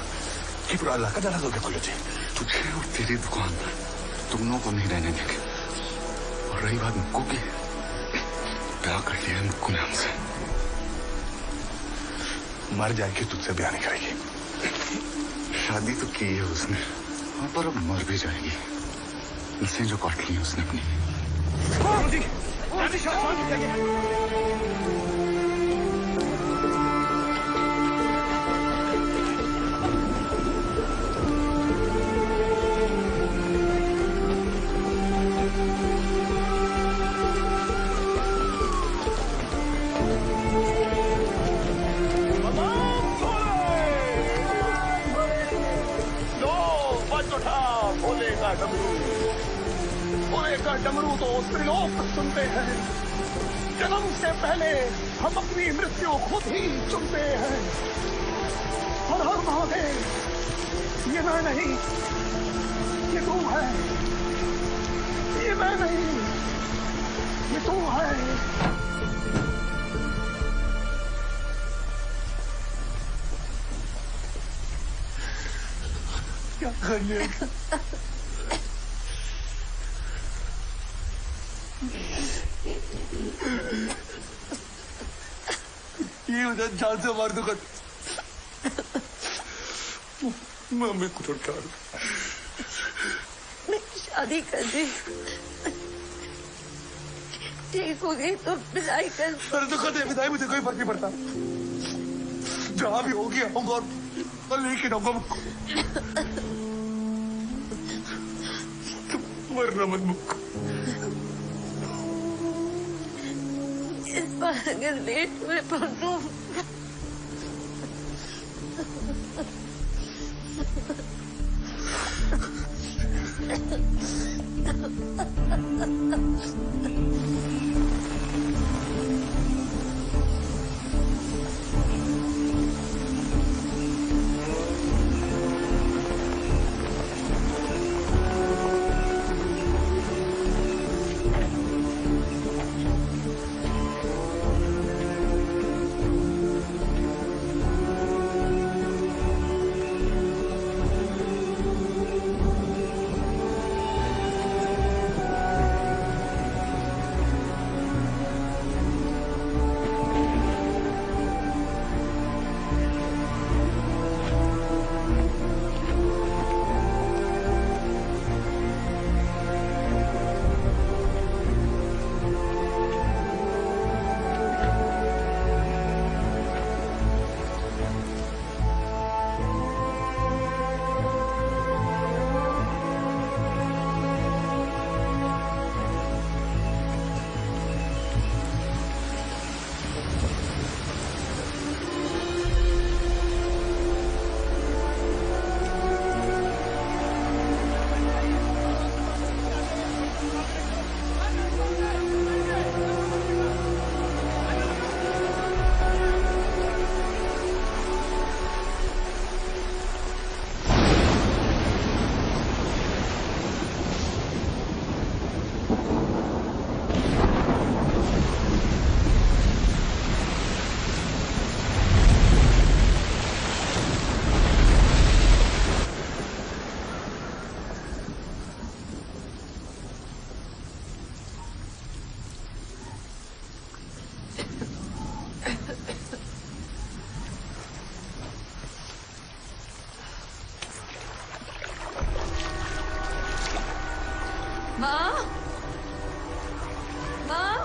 कि पूरा इलाका जला दोगे खुले जी। तुझे और तेरी दुकान दोनों को नहीं रहने देंगे। और रही बात मुक्कू की, प्यार कर लिया मुक्कू ने हमसे। मर जाएगी, तुझसे ब्याह नहीं करेगी। शादी तो की है उसने, पर अब मर भी जाएगी। नसें जो काट ली उसने अपनी। भोले का डमरू तो त्रिलोक सुनते हैं। जन्म से पहले हम अपनी मृत्यु खुद ही चुनते हैं। हर हर महादेव, ये मैं नहीं, ये तू है। ये मैं नहीं, ये तू है। क्या करने ये उधर जान से मार दूंगा। मम्मी को छोड़ मैं शादी कर दी, ठीक हो गई तो विदाई कर। अरे तो कहते विदाई मुझे कोई फर्क नहीं पड़ता। जहाँ भी होगी आऊंगा और लेकिन आऊंगा। मरना मत मुक्को। इस बार अगर लेट हुए परसों माँ माँ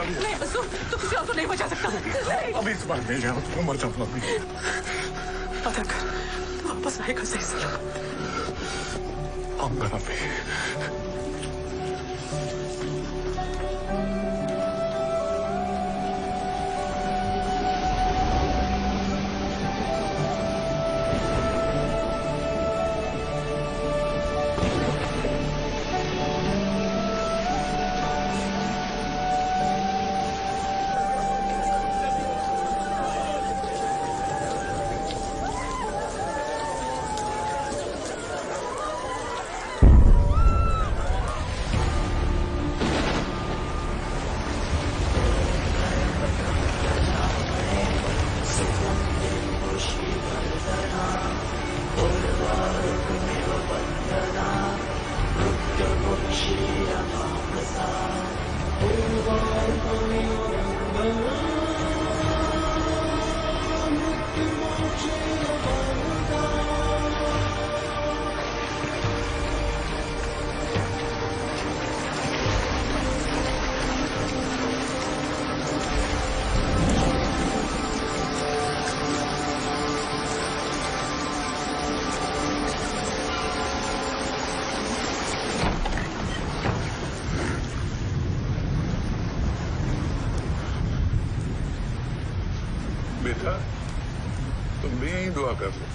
नहीं बसु, तू किसी और को नहीं बचा सकता। अभी इस बार नहीं जाओ, तुम मर जाओ अभी। पता कर, तू वापस आएगा सही सलामत। आऊंगा अभी। बेटा, तुम भी यही दुआ कर लो।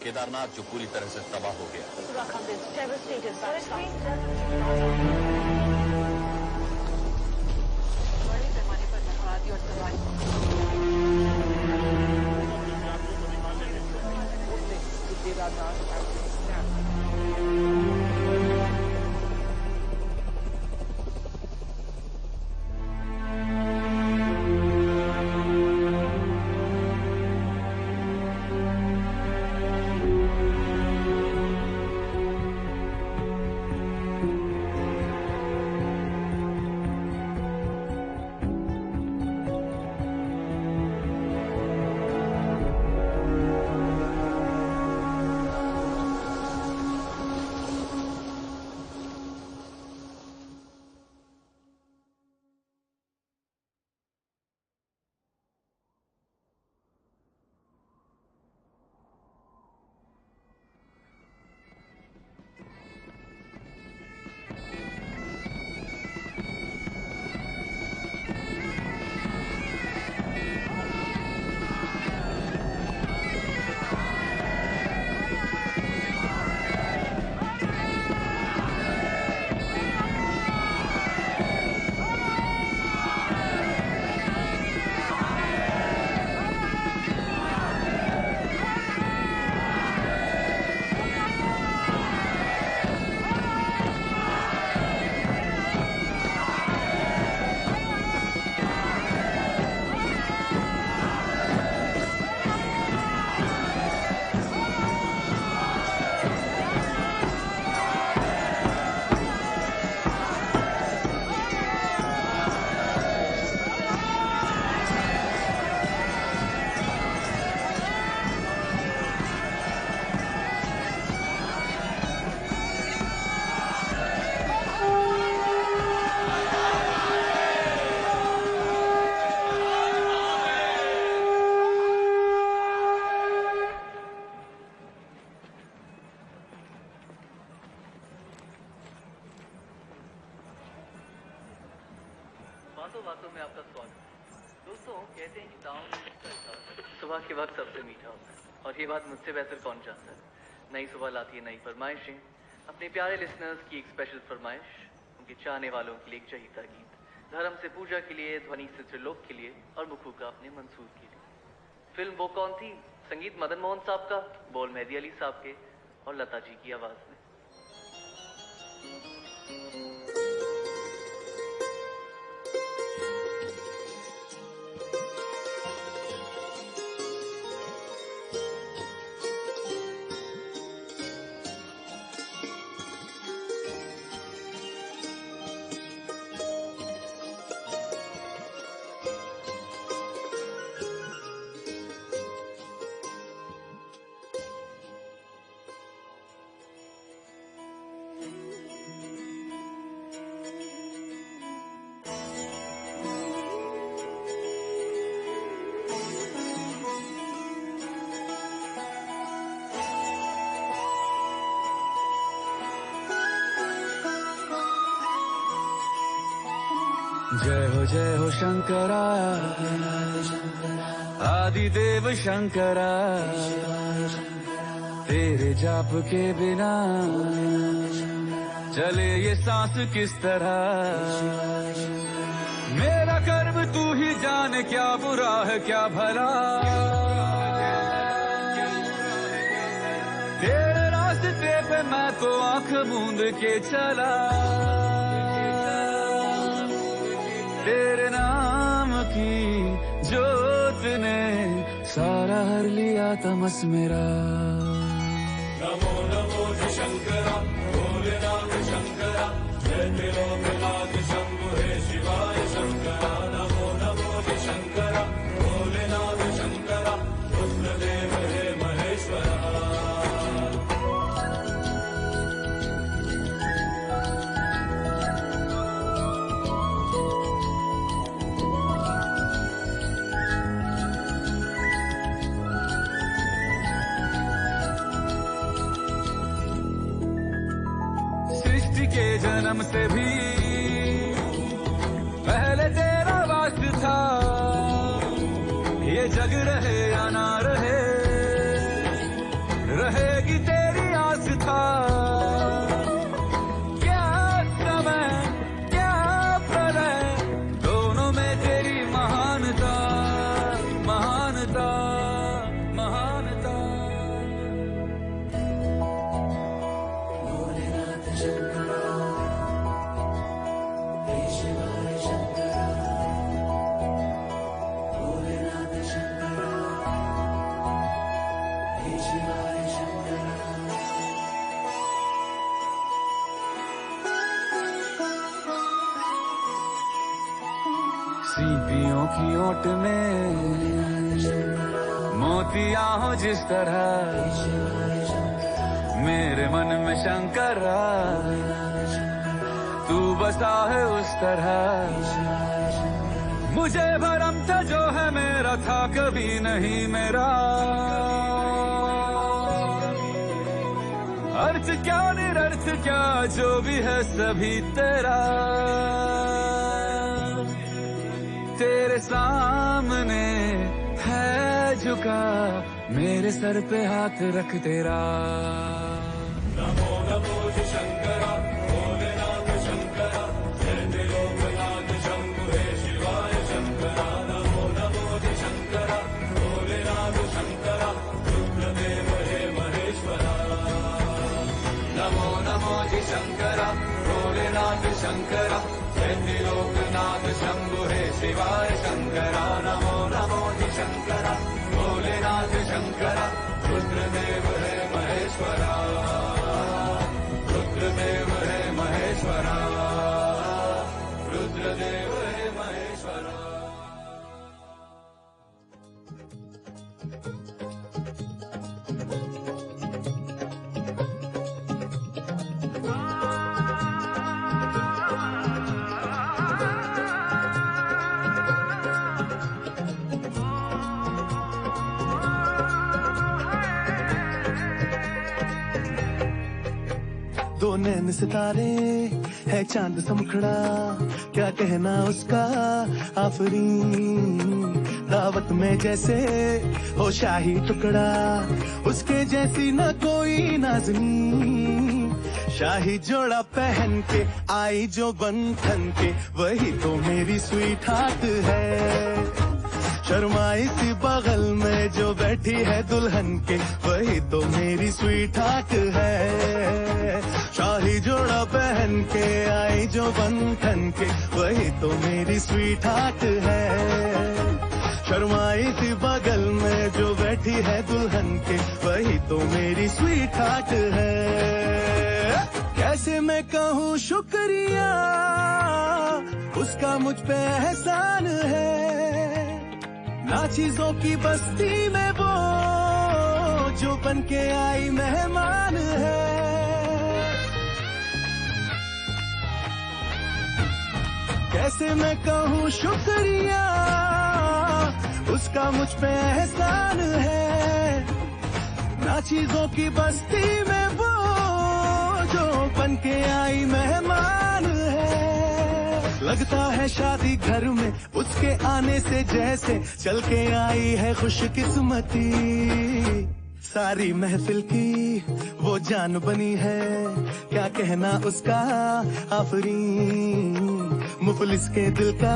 केदारनाथ जो पूरी तरह से तबाह हो गया। बड़े पैमाने पर बर्बादी और तबाही बातों में आपका स्वागत। दोस्तों कहते हैं कि गाँव में सुबह के वक्त सबसे मीठा होता है, और ये बात मुझसे बेहतर कौन जानता है। नई सुबह लाती है नई फरमाइशें। अपने प्यारे लिसनर्स की एक स्पेशल फरमाइश, उनके चाहने वालों के लिए एक चहीता गीत, धर्म से पूजा के लिए, ध्वनि से त्रिलोक के लिए, और मुखू का अपने मंसूर के लिए। फिल्म वो कौन थी? संगीत मदन मोहन साहब का, बोल मेहदी अली साहब के, और लता जी की आवाज में। जय हो शंकरा, आदिदेव शंकरा, तेरे जाप के बिना चले ये सांस किस तरह। मेरा कर्म तू ही जाने, क्या बुरा है क्या भला, तेरे रास्ते पे मैं तो आंख मूंद के चला। तेरे नाम की जोत ने सारा हर लिया तमस मेरा। नमो नमो शंकरा, भोलेनाथ शंकरा, जय त्रिलोकनाथ शंभु हे शिवाय शंकरा। नमो नमो शंकरा, भोलेनाथ शंकरा, रुद्रदेव हे महेश्वरा। के जन्म से भी पहले तेरा वास था, ये जग रहे या ना रहे, रहे की ओट में मोतियां हो जिस तरह मेरे मन में शंकरा तू बसा है उस तरह मुझे भरम था जो है मेरा था कभी नहीं मेरा अर्थ क्या निरर्थ क्या जो भी है सभी तेरा तेरे सामने है झुका मेरे सर पे हाथ रख तेरा नमो नमो जी शंकरा भोलेनाथ शंकरा जय त्रिलोकनाथ शंभु हे शिवाय शंकरा नमो नमो जी शंकरा भोलेनाथ शंकरा रुद्रदेव हे महेश्वरा नमो नमो जी शंकरा भोलेनाथ शंकरा जय त्रिलोकनाथ शंभु हे शिवाय शंकरा नमो नमो जी शंकरा भोलेनाथ शंकरा रुद्रदेव हे महेश्वरा रुद्रदेव हे महेश्वरा रुद्रदेव हे महेश्वरा दो नैन सितारे है चांद समखड़ा क्या कहना उसका आफरीन दावत में जैसे हो शाही टुकड़ा उसके जैसी न कोई नाज़नीन शाही जोड़ा पहन के आई जो बंधन के वही तो मेरी स्वीट हार्ट है शर्माई सी बगल में जो बैठी है दुल्हन के वही तो मेरी स्वीट हार्ट है शाही जोड़ा पहन के आई जो बंधन के वही तो मेरी स्वीट हार्ट है शर्माई सी बगल में जो बैठी है दुल्हन के वही तो मेरी स्वीट हार्ट है कैसे मैं कहूँ शुक्रिया उसका मुझ पे एहसान है ना चीजों की बस्ती में वो जो बन के आई मेहमान है कैसे मैं कहूँ शुक्रिया उसका मुझ पे एहसान है ना चीजों की बस्ती में वो जो बन के आई मेहमान है लगता है शादी घर में उसके आने से जैसे चल के आई है खुशकिस्मती सारी महफिल की वो जान बनी है क्या कहना उसका आफरीन मुफलिस के दिल का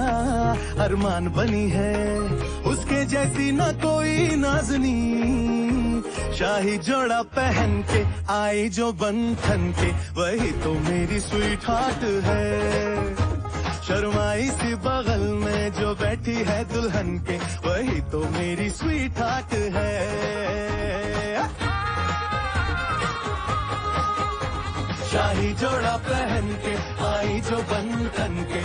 अरमान बनी है उसके जैसी न कोई नाज़नीन शाही जोड़ा पहन के आई जो बंधन के वही तो मेरी स्वीट हार्ट है शर्माई सी बगल में जो बैठी है दुल्हन के वही तो मेरी स्वीट हार्ट है शाही जोड़ा पहन के आई जो बंधन के